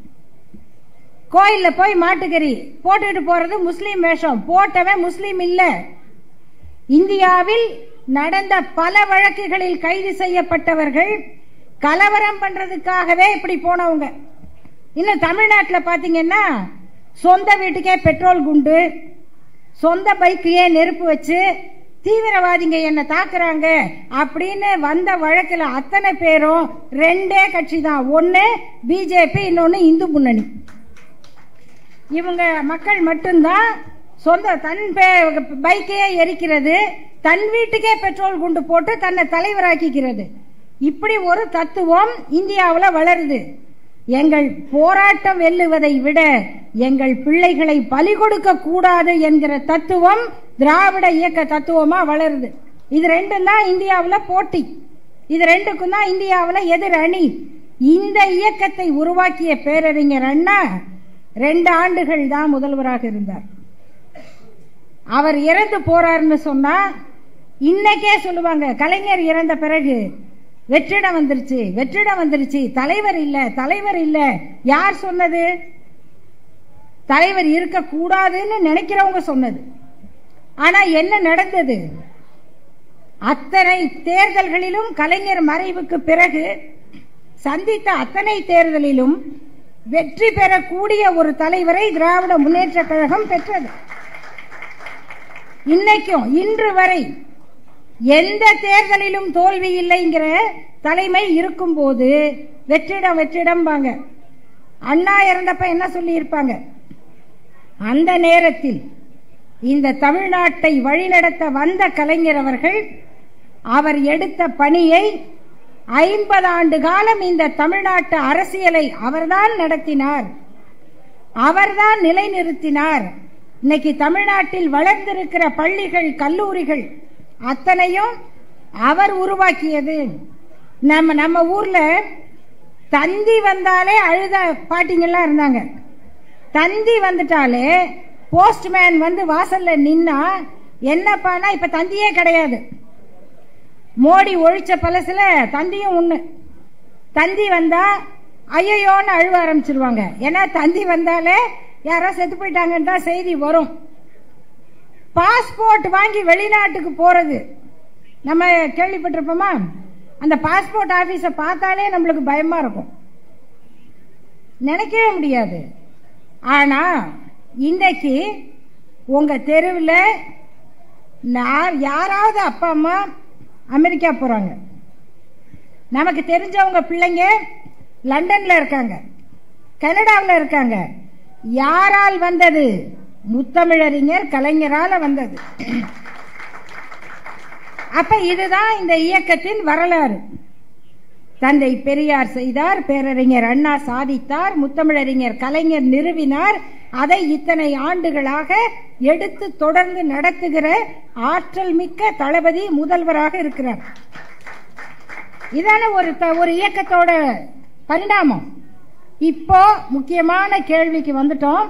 கோயில்ல போய் மாட்டுக்கறி போட்டுக்கிட்டு போறது முஸ்லீம் வேஷம். போட்டவன் முஸ்லீம் இல்ல. இந்தியாவில் நடந்த பல வழக்குகளில் கைது செய்யப்பட்டவர்கள் கலவரம் பண்றதுக்காகவே இப்படி போனவங்க. இன்னும் தமிழ்நாட்டில் பாத்தீங்கன்னா சொந்த வீட்டுக்கே பெட்ரோல் குண்டு, சொந்த பைக்கையே நெருப்பு வச்சு தீவிரவாதிங்க என்ன தாக்குறாங்க அப்படின்னு வந்த வழக்கில் அத்தனை பேரும் 2 கட்சி தான். ஒன்னு பிஜேபி, இன்னொன்னு இந்து முன்னணி. இவங்க மக்கள் மட்டும்தான் சொந்த தன் பைக்கையே எரிக்கிறது, தன் வீட்டுக்கே பெட்ரோல் குண்டு போட்டு தன்னை தலைவராக்கிக்கிறது. இப்படி ஒரு தத்துவம் இந்தியாவில் வளருது. எங்கள் போராட்டம் வெல்லுவதை விட எங்கள் பிள்ளைகளை பலி கொடுக்க கூடாது என்கிற தத்துவம் திராவிட இயக்க தத்துவமா வளருது. இது 2 தான் இந்தியாவில் போட்டி. இது 2க்கும் தான் இந்தியாவில் எதிர் அணி. இந்த இயக்கத்தை உருவாக்கிய பேரறிஞர் அண்ணா 2 ஆண்டுகள் தான் முதல்வராக இருந்தார். அவர் இறந்து போறாருன்னு சொன்னா இன்னைக்கே சொல்லுவாங்க, கலைஞர் இறந்த பிறகு வெற்றிடம் வந்துருச்சு, வெற்றிடம் வந்துருச்சு, தலைவர் இல்ல, தலைவர் இல்ல. யார் சொன்னது? தலைவர் இருக்க கூடாதுன்னு நினைக்கிறவங்க சொன்னது. ஆனா என்ன நடந்தது? அத்தனை தேர்தல்களிலும் கலைஞர் மறைவுக்கு பிறகு சந்தித்த அத்தனை தேர்தலிலும் வெற்றி பெறக்கூடிய ஒரு தலைவரை திராவிட முன்னேற்ற கழகம் பெற்றது. இன்னைக்கும் இன்று வரை எந்த தேர்தலிலும் தோல்வி இல்லைங்கிற தலைமை இருக்கும் போது வெற்றிடம் வெற்றிடம் பாங்க. அண்ணா இறந்தப்ப என்ன சொல்லி இருப்பாங்க? அந்த நேரத்தில் இந்த தமிழ்நாட்டை வழிநடத்த வந்த கலைஞர் அவர்கள் அவர் எடுத்த பணியை 50 ஆண்டு காலம் இந்த தமிழ்நாட்டு அரசியலை அவர்தான் நடத்தினார், அவர்தான் நிலைநிறுத்தினார். இன்னைக்கு தமிழ்நாட்டில் வளர்ந்திருக்கிற பள்ளிகள், கல்லூரிகள் அத்தனையும் அவர் உருவாக்கியது. நம்ம ஊர்ல தந்தி வந்தாலே அழுத பாட்டிங்கெல்லாம் இருந்தாங்க. தந்தி வந்துட்டாலே போஸ்ட்மேன் வந்து வாசல்ல நின்னா என்னப்பானா இப்ப தந்தியே கிடையாது. மோடி ஒழிச்ச பழசுல தந்தியும் ஒண்ணு. தந்தி வந்தா ஐயோன்னு அழுவ ஆரம்பிச்சிருவாங்க. ஏன்னா தந்தி வந்தாலே யாரோ செத்து போயிட்டாங்கன்னு தான் செய்தி வரும். பாஸ்போர்ட் வாங்கி வெளிநாட்டுக்கு போறது நம்ம கேள்விப்பட்டிருப்போமா? அந்த பாஸ்போர்ட் ஆபீஸ பார்த்தாலே நம்மளுக்கு பயமா இருக்கும், நினைக்கவே முடியாது. ஆனா இன்னைக்கு உங்க தெருவில் யாராவது அப்பா அம்மா அமெரிக்கா போறாங்க, நமக்கு தெரிஞ்சவங்க பிள்ளைங்க லண்டன்ல இருக்காங்க, கனடாவில் இருக்காங்க. யாரால் வந்தது? முத்தமிழறிஞர் கலைஞரால வந்தது. அப்ப இதுதான் இந்த இயக்கத்தின் வரலாறு. தந்தை பெரியார் செய்தார், பேரறிஞர் அண்ணா சாதித்தார், முத்தமிழறிஞர் கலைஞர் நிறுவினார். அதை இத்தனை ஆண்டுகளாக எடுத்து தொடர்ந்து நடத்துகிற ஆற்றல் மிக்க தளபதி முதல்வராக இருக்கிறார். இதான ஒரு இயக்கத்தோட பரிணாமம். இப்போ முக்கியமான கேள்விக்கு வந்துட்டோம்.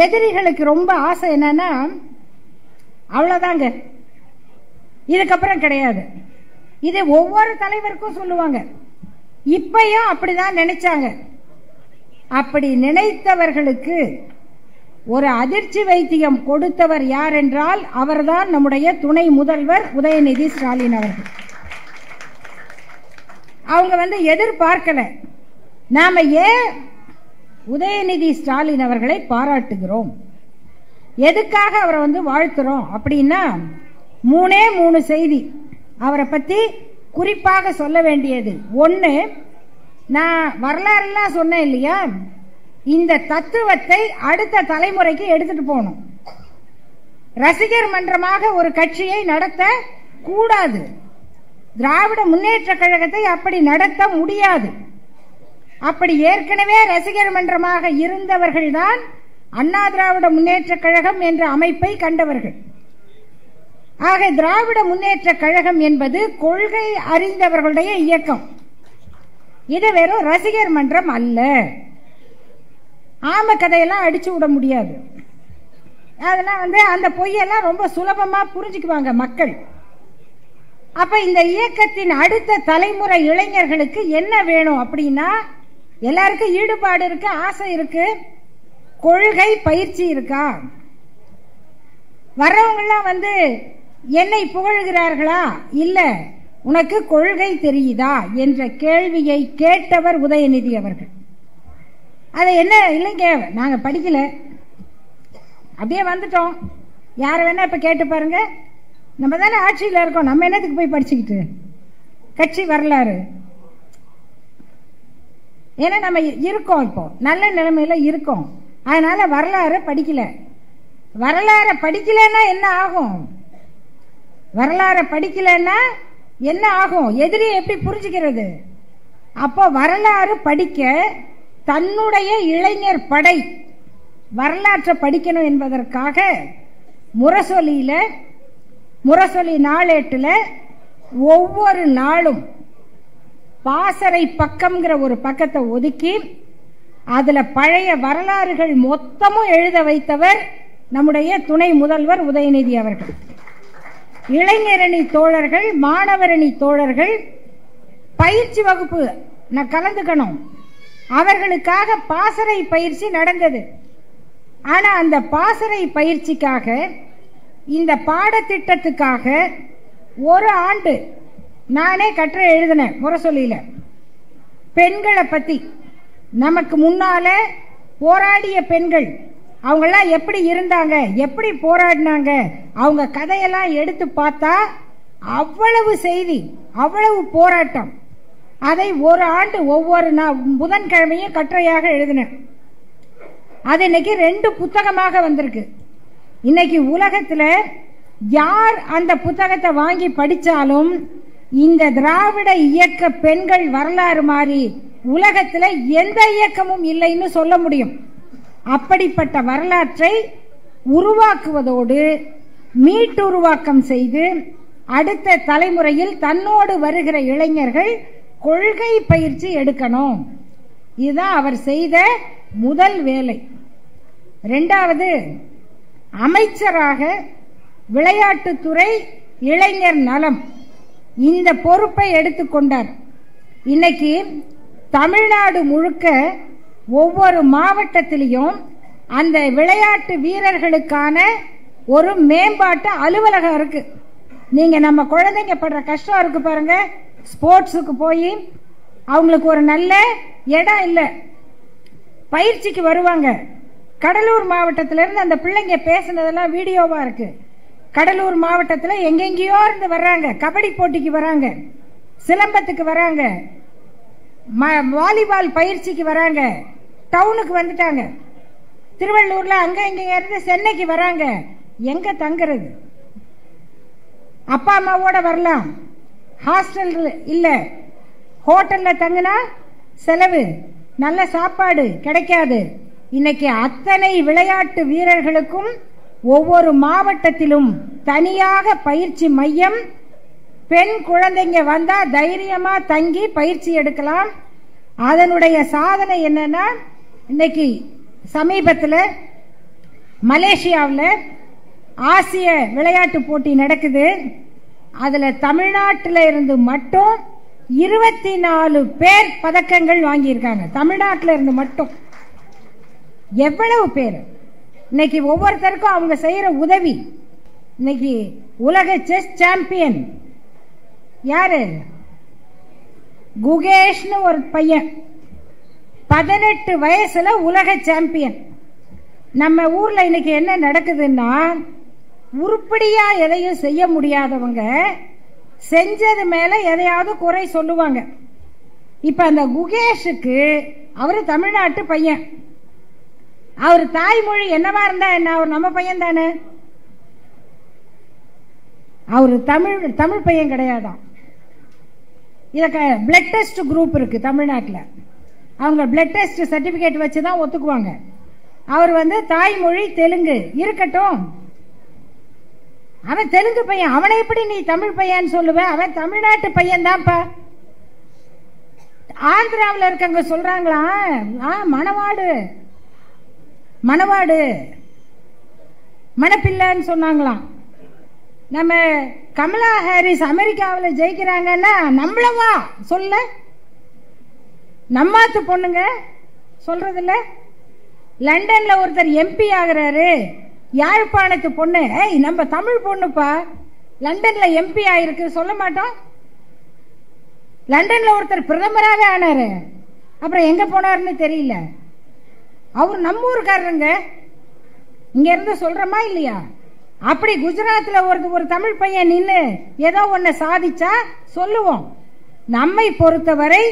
எதிரிகளுக்கு ரொம்ப ஆசை என்னன்னா, அவ்வளவுதாங்க, இதுக்கப்புறம் கிடையாது. இது ஒவ்வொரு தலைவருக்கும் சொல்லுவாங்க. இப்பயும் அப்படிதான் நினைச்சாங்க. அப்படி நினைத்தவர்களுக்கு ஒரு அதிர்ச்சி வைத்தியம் கொடுத்தவர் யார் என்றால் அவர்தான் நம்முடைய துணை முதல்வர் உதயநிதி ஸ்டாலின் அவர்கள். அவங்க எதிர்பார்க்கல. நாம ஏன் உதயநிதி ஸ்டாலின் அவர்களை பாராட்டுகிறோம், எதுக்காக அவரை வாழ்த்துறோம் அப்படின்னா, 3 செய்தி அவரை பத்தி குறிப்பாக சொல்ல வேண்டியது. ஒன்னு, நான் வரலாறுலாம் சொன்னேன் இல்லையா, இந்த தத்துவத்தை அடுத்த தலைமுறைக்கு எடுத்துட்டு போகணும். ரசிகர் மன்றமாக ஒரு கட்சியை நடத்த கூடாது. திராவிட முன்னேற்ற கழகத்தை அப்படி நடத்த முடியாது. அப்படி ஏற்கனவே ரசிகர் மன்றமாக இருந்தவர்கள் தான் அண்ணா திராவிட முன்னேற்ற கழகம் என்ற அமைப்பை கண்டவர்கள். ஆக திராவிட முன்னேற்ற கழகம் என்பது கொள்கை அறிந்தவர்களுடைய இயக்கம். இது வெறும் ரசிகர் மன்றம் அல்ல. ஆம கதையெல்லாம் அடிச்சு விட முடியாது. அதெல்லாம் அந்த பொய்யெல்லாம் ரொம்ப சுலபமா புரிஞ்சுக்குவாங்க மக்கள். அப்ப இந்த இயக்கத்தின் அடுத்த தலைமுறை இளைஞர்களுக்கு என்ன வேணும் அப்படின்னா, எல்லாருக்கும் ஈடுபாடு இருக்கு, ஆசை இருக்கு, கொள்கை பயிற்சி இருக்கா? வர்றவங்கெல்லாம் என்னை புகழ்கிறார்களா, இல்ல உனக்கு கொள்கை தெரியுதா என்ற கேள்வியை கேட்டவர் உதயநிதி அவர்கள். அது என்ன இல்லைங்க, நாங்க படிக்கல, அப்படியே வந்துட்டோம். யார வேணா இப்ப கேட்டு பாருங்க. நம்ம தானே ஆட்சியில் இருக்கோம், நம்ம என்னத்துக்கு போய் படிச்சுக்கிட்டு கட்சி வரலாறு? ஏன்னா நம்ம இருக்கோம், இப்போ நல்ல நிலைமையில இருக்கோம். அதனால வரலாறு படிக்கல. வரலாறு படிக்கலன்னா என்ன ஆகும்? வரலாறு படிக்கலன்னா என்ன ஆகும்? எதிரி எப்படி புரிஞ்சுக்கிறது? அப்போ வரலாறு படிக்க தன்னுடைய இளைஞர் படை வரலாற்றை படிக்கணும் என்பதற்காக முரசொலி நாளேட்டுல ஒவ்வொரு நாளும் பாசறை பக்கம்ங்கிற ஒரு பக்கத்தை ஒதுக்கி அதுல பழைய வரலாறுகள் மொத்தமும் எழுத வைத்தவர் நம்முடைய துணை முதல்வர் உதயநிதி அவர்கள். இளைஞரணி தோழர்கள், மாணவரணி தோழர்கள் பயிற்சி வகுப்பு நான் கலந்துக்கணும், அவர்களுக்காக பாசறை பயிற்சி நடந்தது. ஆனா அந்த பாசறை பயிற்சிக்காக, இந்த பாடத்திட்டத்துக்காக ஒரு ஆண்டு நானே கட்டுரை எழுதினேன் முரசொலியில. பெண்களை பத்தி, நமக்கு முன்னால போராடிய பெண்கள், அவங்கெல்லாம் எப்படி இருந்தாங்க, எப்படி போராடினாங்க, அவங்க கதையெல்லாம் எடுத்து பார்த்தா அவ்வளவு செய்தி, அவ்வளவு போராட்டம். அதை ஒரு ஆண்டு ஒவ்வொரு புதன்கிழமையும் கட்டுரையாக எழுதினேன். அது இன்னைக்கு 2 புத்தகமாக வந்திருக்கு. இன்னைக்கு உலகத்துல யார் அந்த புத்தகத்தை வாங்கி படிச்சாலும் இந்த திராவிட இயக்க பெண்கள் வரலாறு மாதிரி உலகத்துல எந்த இயக்கமும் இல்லைன்னு சொல்ல முடியும். அப்படிப்பட்ட வரலாற்றை உருவாக்குவதோடு மீட்டுருவாக்கம் செய்து அடுத்த தலைமுறையில் தன்னோடு வருகிற இளைஞர்கள் கொள்கை பயிற்சி எடுக்கணும். இதுதான் அவர் செய்த முதல் வேலை. 2வது, அமைச்சராக விளையாட்டுத்துறை, இளைஞர் நலம் இந்த பொறுப்பை எடுத்துக்கொண்டார். இன்னைக்கு தமிழ்நாடு முழுக்க ஒவ்வொரு மாவட்டத்திலையும் அந்த விளையாட்டு வீரர்களுக்கான ஒரு மேம்பாட்டு அலுவலகம் இருக்கு. நீங்க நம்ம குழந்தைங்க படுற கஷ்டம் இருக்கு பாருங்க, ஸ்போர்ட்ஸுக்கு போய் அவங்களுக்கு ஒரு நல்ல இடம் இல்லை, பயிற்சிக்கு வருவாங்க. கடலூர் மாவட்டத்திலிருந்து அந்த பிள்ளைங்க பேசுனதெல்லாம் வீடியோவா இருக்கு. கடலூர் மாவட்டத்தில் எங்கெங்கயோ இருந்து வர்றாங்க, கபடி போட்டிக்கு வராங்க, சிலம்பத்துக்கு வராங்க, வாலிபால் பயிற்சிக்கு வராங்க, டவுனுக்கு வந்துட்டாங்க. திருவள்ளூர்ல அங்க இங்க இருந்து சென்னைக்கு வராங்க. எங்க தங்குறது? அப்பா அம்மாவோட வரலாம், ஹாஸ்டல் இல்ல, ஹோட்டல்ல தங்கினா செலவு, நல்ல சாப்பாடு கிடைக்காது. இன்னைக்கு அத்தனை விளையாட்டு வீரர்களுக்கும் ஒவ்வொரு மாவட்டத்திலும் தனியாக பயிற்சி மையம், பெண் குழந்தைங்க வந்தா தைரியமா தங்கி பயிற்சி எடுக்கலாம். அதனுடைய சாதனை என்னன்னா, இன்னைக்கு சமீபத்தில் மலேசியாவில் ஆசிய விளையாட்டு போட்டி நடக்குது. அதுல தமிழ்நாட்டில் இருந்து மட்டும் 24 பேர் பதக்கங்கள் வாங்கியிருக்காங்க. தமிழ்நாட்டில் இருந்து மட்டும் எவ்வளவு பேர்! இன்னைக்கு ஒவ்வொருத்தருக்கும் அவங்க செய்யற உதவி. இன்னைக்கு உலக செஸ் சாம்பியன் யாரு? குகேஷ்னு ஒரு பையன், 18 வயசுல உலக சாம்பியன். நம்ம ஊர்ல இன்னைக்கு என்ன நடக்குதுன்னா, உருப்படியா எதையும் செய்ய முடியாதவங்க செஞ்சது மேல எதையாவது குறை சொல்லுவாங்க. இப்ப அந்த குகேஷுக்கு, அவரு தமிழ்நாட்டு பையன், அவர் தாய்மொழி என்னவா இருந்தா என்ன, அவர் நம்ம பையன் தானே. அவரு தமிழ் பையன் கிடையாதான். இதுக்கு பிளட் டெஸ்ட் குரூப் இருக்கு தமிழ்நாட்டில். அவங்க பிளட் டெஸ்ட் சர்டிபிகேட் வச்சுதான் ஒத்துக்குவாங்க. அவர் தாய்மொழி தெலுங்கு இருக்கட்டும், அவன் தெலுங்கு பையன், அவனை எப்படி நீ தமிழ் பையன் சொல்லுவேன்? அவன் தமிழ்நாட்டு பையன் தான்ப்பா. ஆந்திராவில் இருக்கவங்க சொல்றாங்களா, மணவாடு மணப்பிள்ளைன்னு சொன்னாங்களாம். நம்ம கமலா ஹாரிஸ் அமெரிக்காவில் ஜெயிக்கிறாங்கன்னா நம்மளவா சொல்ல, நம்மாத்து பொண்ணுங்க சொல்றதில்ல. லண்டன்ல ஒருத்தர் எம்பி ஆகிறாரு, யாழ்ப்பாணத்து பொண்ணு, நம்ம தமிழ் பொண்ணுப்பா லண்டன்ல எம்பி ஆயிருக்கு சொல்ல மாட்டோம். லண்டன்ல ஒருத்தர் பிரதமராகவே ஆனாரு, அப்புறம் எங்க போனாருன்னு தெரியல. அவர் நம்ம ஊருக்காரங்க, இங்க இருந்து சொல்றமா இல்லையா? அப்படி குஜராத்ல ஒரு தமிழ் பையன் நின்று ஏதோ ஒன்ன சாதிச்சா சொல்லுவோம். நம்மை பொறுத்தவரை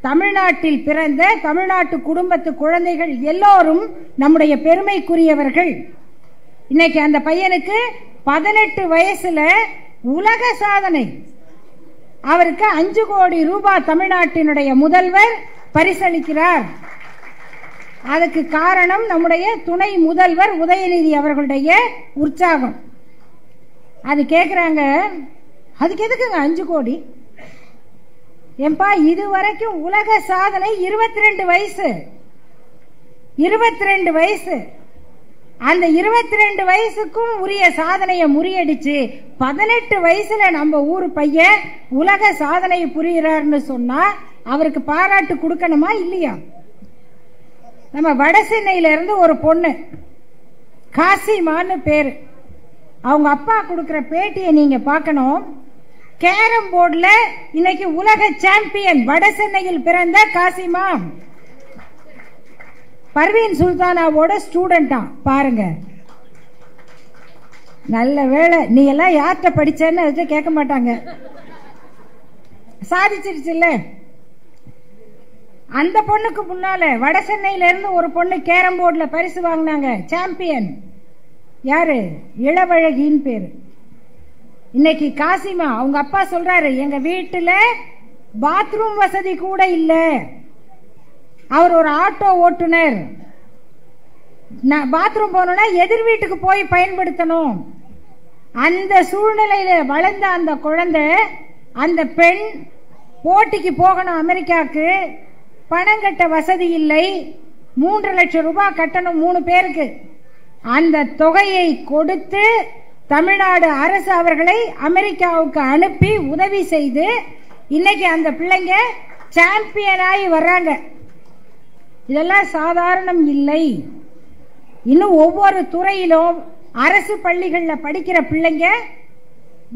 தமிழ்நாட்டில் பிறந்த தமிழ்நாட்டு குடும்பத்து குழந்தைகள் எல்லோரும் நம்முடைய பெருமைக்குரியவர்கள். இன்னைக்கு அந்த பையனுக்கு 18 வயசுல உலக சாதனை. அவருக்கு 5 கோடி ரூபாய் தமிழ்நாட்டினுடைய முதல்வர் பரிசளிக்கிறார். அதுக்கு காரணம் நம்முடைய துணை முதல்வர் உதயநிதி அவர்களுடைய உற்சாகம். அது கேக்குறாங்க, அதுக்கு எதுக்குங்க 5 கோடி? ஏன்பா, இதுவரைக்கும் உலக சாதனை 22 வயசு. 22 வயசு. அந்த 22 வயசுக்கும் உரிய சாதனையை முறியடிச்சு 18 வயசுல நம்ம ஊர் பையன் உலக சாதனை புரிகிறார்னு சொன்னா அவருக்கு பாராட்டு கொடுக்கணுமா இல்லையா? நம்ம வட சென்னையில இருந்து ஒரு பொண்ணு, காசிமான்னு பேரு, அவங்க அப்பா கொடுக்கிற பேட்டியை நீங்க பார்க்கணும். கேரம் போர்டுல இன்னைக்கு உலக சாம்பியன், வட சென்னையில் பிறந்த காசிமா. பர்வீன் சுல்தானாவோட ஸ்டூடெண்டா பாருங்க. நல்ல வேளை, நீ எல்லாம் யார்கிட்ட படிச்சேன்னு அதை கேட்க மாட்டாங்க. சாதிச்சிருச்சுல்ல. அந்த பொண்ணுக்கு முன்னால வட சென்னையில இருந்து ஒரு பொண்ணு கேரம் போர்டுல பரிசு வாங்கினாங்க, சாம்பியன். யாரு? இளவழகின்னு பேரு. இன்னைக்கு காசிமா, அவங்க அப்பா சொல்றாரு, எங்க வீட்டுல பாத்ரூம் வசதி கூட இல்ல. அவர் ஒரு ஆட்டோ ஓட்டுநர். பாத்ரூம் போனோம்னா எதிர் வீட்டுக்கு போய் பயன்படுத்தணும். அந்த சூழ்நிலையில வளர்ந்த அந்த குழந்தை, அந்த பெண் போட்டிக்கு போகணும் அமெரிக்காவுக்கு, பணம் கட்ட வசதி இல்லை. 3 லட்சம் ரூபாய் கட்டணும் 3 பேருக்கு. அந்த தொகையை கொடுத்து தமிழ்நாடு அரசு அவர்களை அமெரிக்காவுக்கு அனுப்பி உதவி செய்து இன்னைக்கு அந்த பிள்ளைங்க சாம்பியனாகி வர்றாங்க. இதெல்லாம் சாதாரணம் இல்லை. இன்னும் ஒவ்வொரு துறையிலும் அரசு பள்ளிகளில் படிக்கிற பிள்ளைங்க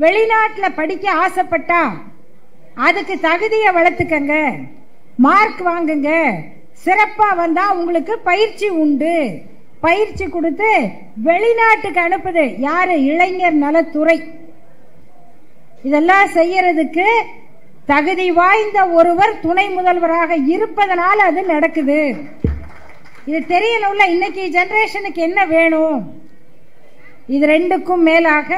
வெளிநாட்டில் படிக்க ஆசைப்பட்டா அதுக்கு தகுதியை வளர்த்துக்கங்க, மார்க் வாங்குங்க, சிறப்பா வந்தா உங்களுக்கு பயிற்சி உண்டு. பயிற்சி கொடுத்து வெளிநாட்டுக்கு அனுப்புது யாரு? இளைஞர் நலத்துறை. இதெல்லாம் செய்யறதுக்கு தகுதி வாய்ந்த ஒருவர் துணை முதல்வராக இருப்பதனால அது நடக்குது. இது தெரியணும்ல. இன்னைக்கு ஜெனரேஷனுக்கு என்ன வேணும்? இது 2க்கும் மேலாக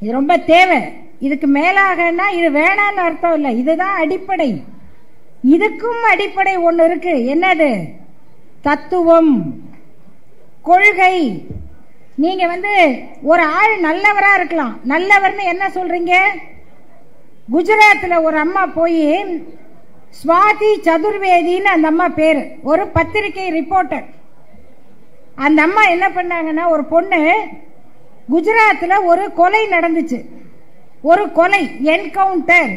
இது ரொம்ப தேவை. இதுக்கு மேலாகனா இது வேணான்னு அர்த்தம் இல்லை, இதுதான் அடிப்படை. இதுக்கும் அடிப்படை ஒன்று இருக்கு. என்னது? தத்துவம், கொள்கை. நீங்க ஒரு ஆள் நல்லவரா இருக்கலாம். நல்லவர்னு என்ன சொல்றீங்க? குஜராத்தில் ஒரு அம்மா போய் ஸ்வாதி சதுர்வேதின்னு அந்த அம்மா பேரு, ஒரு பத்திரிகை ரிப்போர்ட்டர். அந்த அம்மா என்ன பண்ணாங்கன்னா, ஒரு பொண்ணு குஜராத்தில் ஒரு கொலை நடந்துச்சு. ஒரு கொலை, என்கவுண்டர்,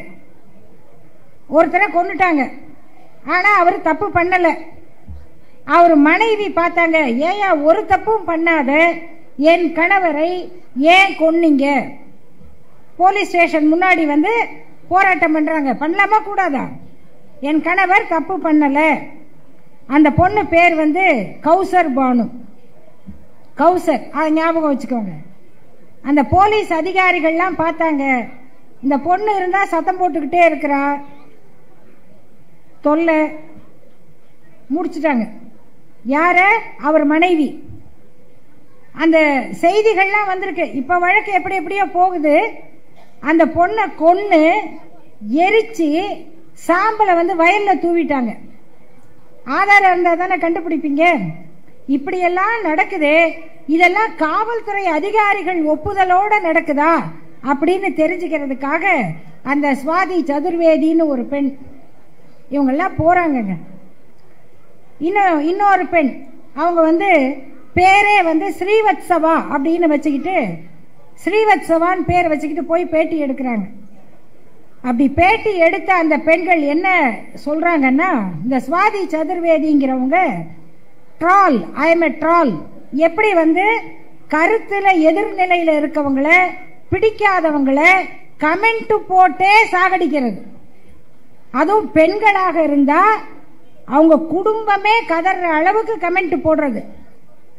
ஒருத்தரை கொன்னுட்டாங்க. ஆனா அவர் தப்பு பண்ணல. அவர் மனைவி பார்த்தாங்க, ஏயா ஒரு தப்பும் பண்ணாத என் கணவரை ஏன் கொன்னீங்க? போலீஸ் ஸ்டேஷன் முன்னாடி போராட்டம் பண்றாங்க. பண்ணலாமா கூடாதா? என் கணவர் தப்பு பண்ணல. அந்த பொண்ணு பேர் கௌசர் பானு. கௌசர், அதை ஞாபகம் வச்சுக்கோங்க. அந்த போலீஸ் அதிகாரிகள்லாம் பார்த்தாங்க, இந்த பொண்ணு இருந்தா சத்தம் போட்டுக்கிட்டே இருக்கிறா, தொல்லை, முடிச்சுட்டாங்க. யார? அவர் மனைவி. அந்த செய்திகள்லாம் வந்திருக்கு. இப்ப வழக்கு எப்படி எப்படியோ போகுது. அந்த பொண்ணை கொன்னு எரிச்சு சாம்பலை வயல்ல தூவிட்டாங்க. ஆதாரம் இருந்தா தானே கண்டுபிடிப்பீங்க. இப்படியெல்லாம் நடக்குது. இதெல்லாம் காவல்துறை அதிகாரிகள் ஒப்புதலோட நடக்குதா அப்படின்னு தெரிஞ்சுக்கிறதுக்காக அந்த ஸ்வாதி சதுர்வேதின்னு ஒரு பெண், இவங்கெல்லாம் போறாங்க. இன்னொரு பெண், அவங்க பேரே ஸ்ரீவத்சவா அப்படின்னு வச்சுக்கிட்டு, ஸ்ரீவத்சவான்னு பேர் வச்சுக்கிட்டு போய் பேட்டி எடுக்கிறாங்க. அப்படி பேட்டி எடுத்த அந்த பெண்கள் என்ன சொல்றாங்கன்னா, இந்த ஸ்வாதி சதுர்வேதிங்கிறவங்க troll, I am a troll. எப்படி கருத்துல எதிர்நிலையில இருக்கவங்கள, பிடிக்காதவங்கள கமெண்ட் போட்டே சாகடிக்கிறது. அதுவும் பெண்களாக இருந்தா அவங்க குடும்பமே கதற அளவுக்கு கமெண்ட் போடுறது.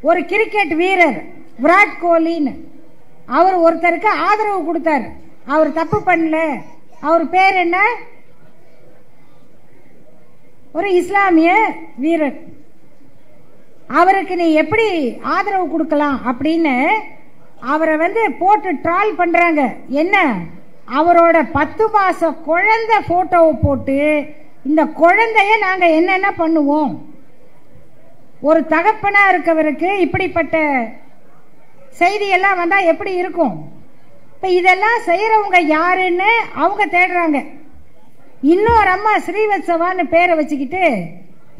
ஒரு கிரிக்கெட் வீரர் விராட் கோலின்னு, அவர் ஒருத்தருக்கு ஆதரவு கொடுத்தார். அவர் தப்பு பண்ணல. அவர் பேர் என்ன? ஒரு இஸ்லாமிய வீரர். அவருக்கு நீ எப்படி ஆதரவு கொடுக்கலாம் அப்படின்னு அவரை போட்டு ட்ரால் பண்றாங்க. என்ன? அவரோட 10 மாச குழந்தை போட்டோவை போட்டு, இந்த குழந்தைய நாங்க என்னென்ன பண்ணுவோம்? ஒரு தகப்பனா இருக்கவருக்கு இப்படிப்பட்ட செய்தியெல்லாம் வந்தா எப்படி இருக்கும்? இப்ப இதெல்லாம் செய்யறவங்க யாருன்னு அவங்க தேடுறாங்க. இன்னொரு அம்மா ஸ்ரீவத்சவான்னு பேரை வச்சுக்கிட்டு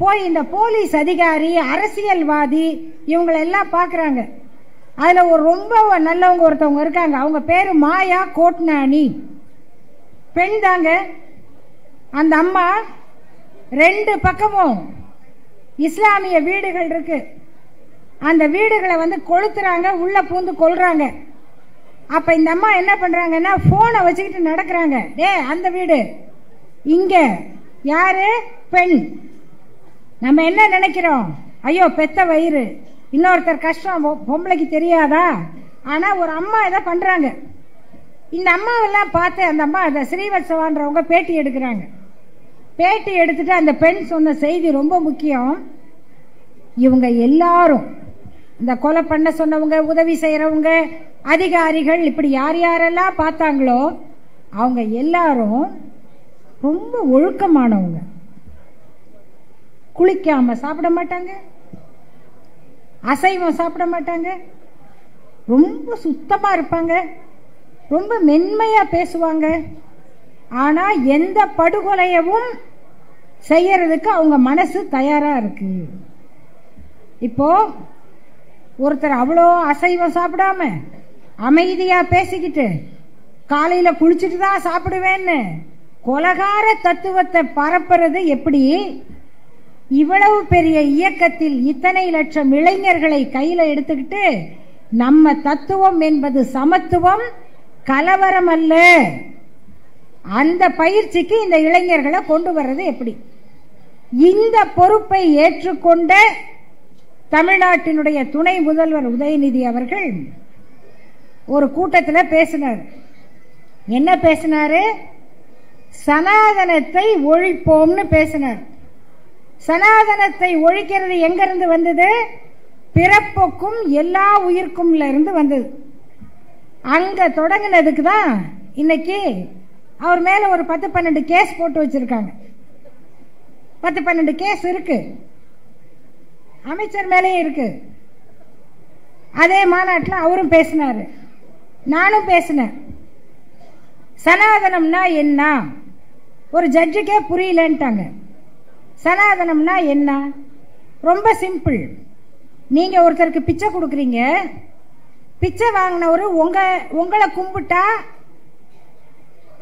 போய் இந்த போலீஸ் அதிகாரி, அரசியல்வாதி இவங்களெல்லாம் பாக்குறாங்க. அதுல ஒரு ரொம்ப நல்லவங்க ஒருத்தவங்க இருக்காங்க. அவங்க பேரு மாயா கோட்னானி, பெண் தாங்க. அந்த அம்மா 2 பக்கமும் இஸ்லாமிய வீடுகள் இருக்கு. அந்த வீடுகளை கொளுத்துறாங்க, உள்ள பூந்து கொல்றாங்க. அப்ப இந்த அம்மா என்ன பண்றாங்கன்னா, போனை வச்சுக்கிட்டு நடக்கிறாங்க. அந்த வீடு இங்க யாரு? பெண். நம்ம என்ன நினைக்கிறோம்? ஐயோ பெத்த வயிறு, இன்னொருத்தர் கஷ்டம் பொம்பளைக்கு தெரியாதா? ஆனா ஒரு அம்மா இதை பண்றாங்க. இந்த அம்மாவெல்லாம் பார்த்து அந்த அம்மா, அந்த ஸ்ரீவத்சவான்றவங்க பேட்டி எடுக்கிறாங்க. பேட்டி எடுத்துட்டு அந்த பெண் சொன்ன செய்தி ரொம்ப முக்கியம். இவங்க எல்லாரும், இந்த கொலை பண்ண சொன்னவங்க, உதவி செய்யறவங்க, அதிகாரிகள், இப்படி யார் யாரெல்லாம் பார்த்தாங்களோ அவங்க எல்லாரும் ரொம்ப ஒழுக்கமானவங்க. குளிக்காம சாப்பிட மாட்டாங்க, அசைவம் சாப்பிட மாட்டாங்க, ரொம்ப சுத்தமா இருப்பாங்க, ரொம்ப மென்மையா பேசுவாங்க. ஆனா எந்த படுகொலையவும் செய்யறதுக்கு அவங்க மனசு தயாரா இருக்கு. இப்போ ஒருத்தர் அவ்வளோ அசைவம் சாப்பிடாம அமைதியா பேசிக்கிட்டு காலையில குளிச்சுட்டு தான் சாப்பிடுவேன்னு கொலகார தத்துவத்தை பரப்புறது எப்படி? இவ்வளவு பெரிய இயக்கத்தில் இத்தனை லட்சம் இளைஞர்களை கையில எடுத்துக்கிட்டு நம்ம தத்துவம் என்பது சமத்துவம், கலவரம் அல்ல, அந்த பயிற்சிக்கு இந்த இளைஞர்களை கொண்டு வர்றது எப்படி? இந்த பொறுப்பை ஏற்றுக்கொண்ட தமிழ்நாட்டினுடைய துணை முதல்வர் உதயநிதி அவர்கள் ஒரு கூட்டத்தில் பேசினார். என்ன பேசினாரு? சனாதனத்தை ஒழிப்போம்னு பேசினார். சனாதனத்தை ஒழிக்கிறது எங்க இருந்து வந்தது? பிறப்புக்கும் எல்லா உயிர்க்கும்ல இருந்து வந்தது. அங்க தொடங்கினதுக்கு தான் இன்னைக்கு அவர் மேல ஒரு 10-12 கேஸ் போட்டு வச்சிருக்காங்க. 10-12 கேஸ் இருக்கு, அமைச்சர் மேலே இருக்கு. அதே மாநாட்டில் அவரும் பேசினாரு, நானும் பேசினேன். சனாதனம்னா என்ன ஒரு ஜட்ஜுக்கே புரியலன்ட்டாங்க. சனாதனம்னா என்ன? ரொம்ப சிம்பிள். நீங்க ஒருத்தருக்கு பிச்சை கொடுக்குறீங்க, பிச்சை வாங்கினவரு உங்களை கும்பிட்டா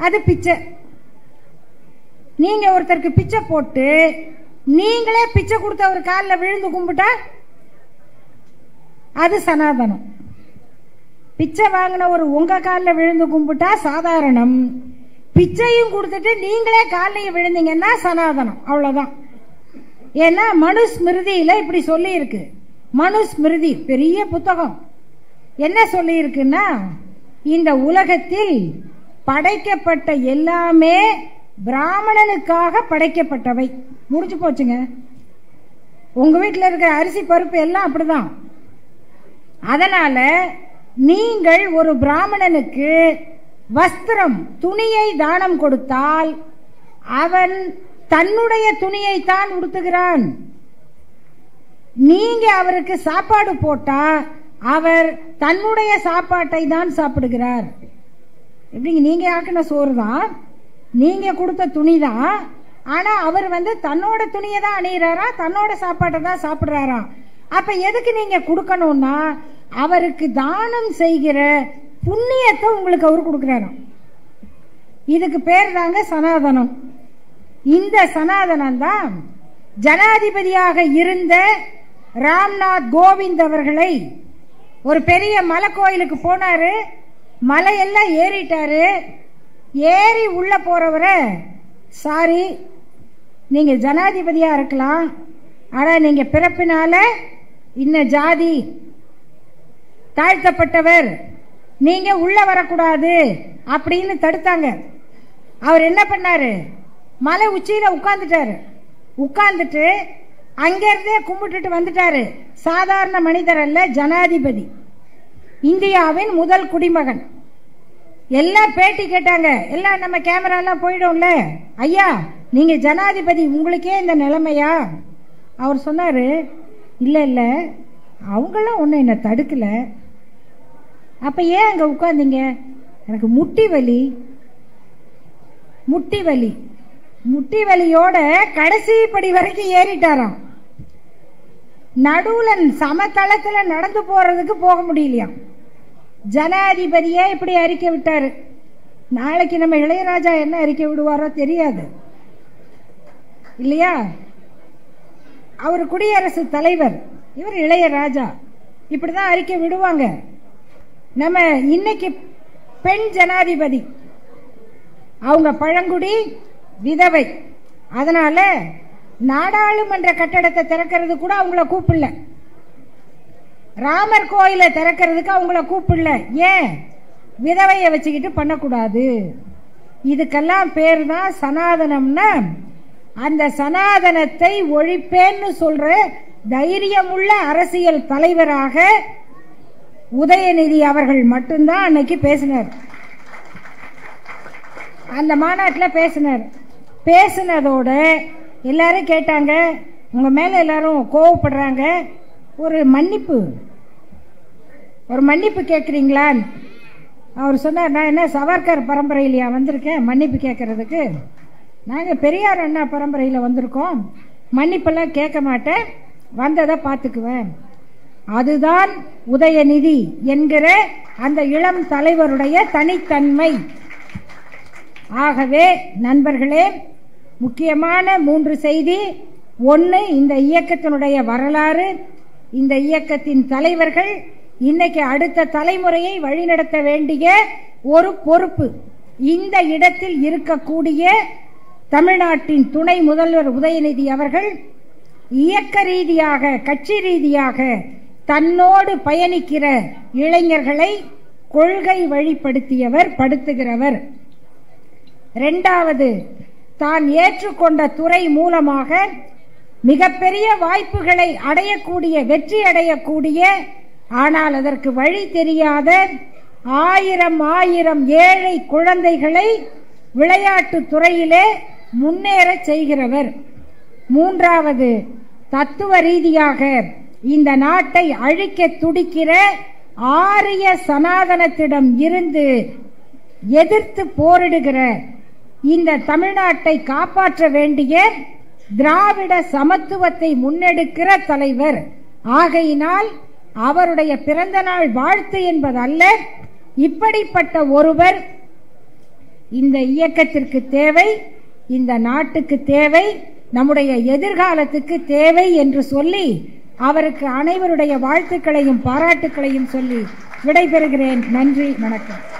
அது பிச்சை. நீங்க ஒருத்தருக்கு பிச்சை போட்டு நீங்களே பிச்சை கொடுத்த ஒரு காலில் விழுந்து கும்பிட்டா அது சனாதனம். பிச்சை வாங்கினவர் உங்க காலில் விழுந்து கும்பிட்டா சாதாரணம். பிச்சையும் கொடுத்துட்டு நீங்களே காலையும் விழுந்தீங்கன்னா சனாதனம். அவ்வளவுதான். ஏன்னா மனுஸ்மிருதியில இப்படி சொல்லி இருக்கு. மனுஸ்மிருதி பெரிய புத்தகம். என்ன சொல்லி இருக்குன்னா, இந்த உலகத்தில் படைக்கப்பட்ட எல்லாமே பிராமணனுக்காக படைக்கப்பட்டவை. முடிஞ்சு போச்சுங்க. உங்க வீட்டில் இருக்கிற அரிசி பருப்பு எல்லாம் அப்படிதான். அதனால நீங்கள் ஒரு பிராமணனுக்கு வஸ்திரம் துணியை தானம் கொடுத்தால் அவன் தன்னுடைய துணியை தான் உடுத்துகிறான். நீங்க அவருக்கு சாப்பாடு போட்டா அவர் தன்னுடைய சாப்பாட்டை தான் சாப்பிடுகிறார். எப்படிங்க? நீங்க ஆக்கின சோறு தான், நீங்க கொடுத்த துணி தான். ஆனா அவர் தன்னோட துணியை தான் அணியிறாரா, தன்னோட சாப்பாட்டை தான் சாப்பிடுறாரா. அப்ப எதுக்கு நீங்க கொடுக்கணும்னா அவருக்கு தானம் செய்கிற புண்ணியத்தை உங்களுக்கு அவர் கொடுக்கிறாராம். இதுக்கு பேர் தாங்க சனாதனம். இந்த சனாதனம் தான் ஜனாதிபதியாக இருந்த ராம்நாத் கோவிந்த் அவர்களை ஒரு பெரிய மலை கோயிலுக்கு போனாரு, மலையெல்லாம் ஏறிட்டாரு. ஏறி உள்ள போறவரை, சாரி நீங்க ஜனாதிபதியா இருக்கலாம், ஆனா நீங்க பிறப்பினால இன்ன ஜாதி தாழ்த்தப்பட்டவர், நீங்க உள்ள வரக்கூடாது அப்படின்னு தடுத்தாங்க. அவர் என்ன பண்ணாரு? மலை உச்சியில உட்கார்ந்துட்டாரு. உட்கார்ந்துட்டு அங்கிருந்தே கும்பிட்டுட்டு வந்துட்டாரு. சாதாரண மனிதர் அல்ல, ஜனாதிபதி, இந்தியாவின் முதல் குடிமகன். எல்லாம் பேட்டி கேட்டாங்க. எல்லாம் நம்ம கேமரா எல்லாம் போயிடும்ல, ஐயா நீங்க ஜனாதிபதி, உங்களுக்கே இந்த நிலைமையா? அவர் சொன்னாரு, இல்ல இல்ல அவங்களாம் ஒன்னும் என்ன தடுக்கல. அப்ப ஏன் அங்க உட்கார்ந்தீங்க? எனக்கு முட்டி வலி. முட்டி வலி. முட்டி வலியோட கடைசி படி வரைக்கும் ஏறிட்டாராம். நடுவுல சமதளத்துல நடந்து போறதுக்கு போக முடியலையா. ஜனாதிபதியே இப்படி அறிக்கை விட்டாரு. நாளைக்கு நம்ம இளையராஜா என்ன அறிக்கை விடுவாரோ தெரியாது இல்லையா? அவர் குடியரசுத் தலைவர், இவர் இளையராஜா. இப்படிதான் அறிக்கை விடுவாங்க. நம்ம இன்னைக்கு பெண் ஜனாதிபதி, அவங்க பழங்குடி விதவை. அதனால நாடாளுமன்ற கட்டடத்தை திறக்கிறது கூட அவங்கள கூப்பிடல. ராமர் கோயிலை திறக்கிறதுக்கு அவங்கள கூப்பிடல. ஏன்? விதவையை வச்சுக்கிட்டு பண்ணக்கூடாது. இதுக்கெல்லாம் பேர் தான் சனாதனம்னா. அந்த சனாதனத்தை ஒழிப்பேன்னு சொல்ற தைரியமுள்ள அரசியல் தலைவராக உதயநிதி அவர்கள் மட்டும்தான் அன்னைக்கு பேசினார். அந்த மாநாட்டில் பேசினார். பேசினதோட எல்லாரும் கேட்டாங்க, உங்க மேல எல்லாரும் கோவப்படுறாங்க, ஒரு மன்னிப்பு கேட்குறீங்களான்னு. அவர் சொன்னார், நான் என்ன சவர்கர் பரம்பரையிலையா வந்திருக்கேன் மன்னிப்பு கேட்கறதுக்கு? நாங்கள் பெரியார் அண்ணா பரம்பரையில் வந்திருக்கோம், மன்னிப்பெல்லாம் கேட்க மாட்டேன், வந்ததை பார்த்துக்குவேன். அதுதான் உதயநிதி என்கிற அந்த இளம் தலைவருடைய தனித்தன்மை. ஆகவே நண்பர்களே, முக்கியமான 3 செய்தி. 1, இந்த இயக்கத்தினுடைய வரலாறு, இந்த இயக்கத்தின் தலைவர்கள், இன்னைக்கு அடுத்த தலைமுறையை வழிநடத்த வேண்டிய ஒரு பொறுப்பு. இந்த இடத்தில் இருக்கக்கூடிய தமிழ்நாட்டின் துணை முதல்வர் உதயநிதி அவர்கள் இயக்க ரீதியாக, கட்சி ரீதியாக தன்னோடு பயணிக்கிற இளைஞர்களை கொள்கை வழிப்படுத்தியவர், படுத்துகிறவர். 2வது, தான் ஏற்றுக்கொண்ட துறை மூலமாக மிகப்பெரிய வாய்ப்புகளை அடையக்கூடிய, வெற்றி அடையக்கூடிய, ஆனால் அதற்கு வழி தெரியாத 1000 ஏழை குழந்தைகளை விளையாட்டு துறையிலே முன்னேற செய்கிறவர். மூன்றாவது, தத்துவ ரீதியாக இந்த நாட்டை அழிக்க துடிக்கிற ஆரிய சனாதனத்திடம் இருந்து எதிர்த்து போரிடுகிற இந்த தமிழ்நாட்டை காப்பாற்ற வேண்டிய திராவிட சமத்துவத்தை முன்னெடுக்கிற தலைவர். ஆகையினால் அவருடைய பிறந்த நாள் வாழ்த்து என்பதல்ல, இப்படிப்பட்ட ஒருவர் இந்த இயக்கத்திற்கு தேவை, இந்த நாட்டுக்கு தேவை, நம்முடைய எதிர்காலத்துக்கு தேவை என்று சொல்லி அவருக்கு அனைவருடைய வாழ்த்துக்களையும் பாராட்டுக்களையும் சொல்லி விடைபெறுகிறேன். நன்றி, வணக்கம்.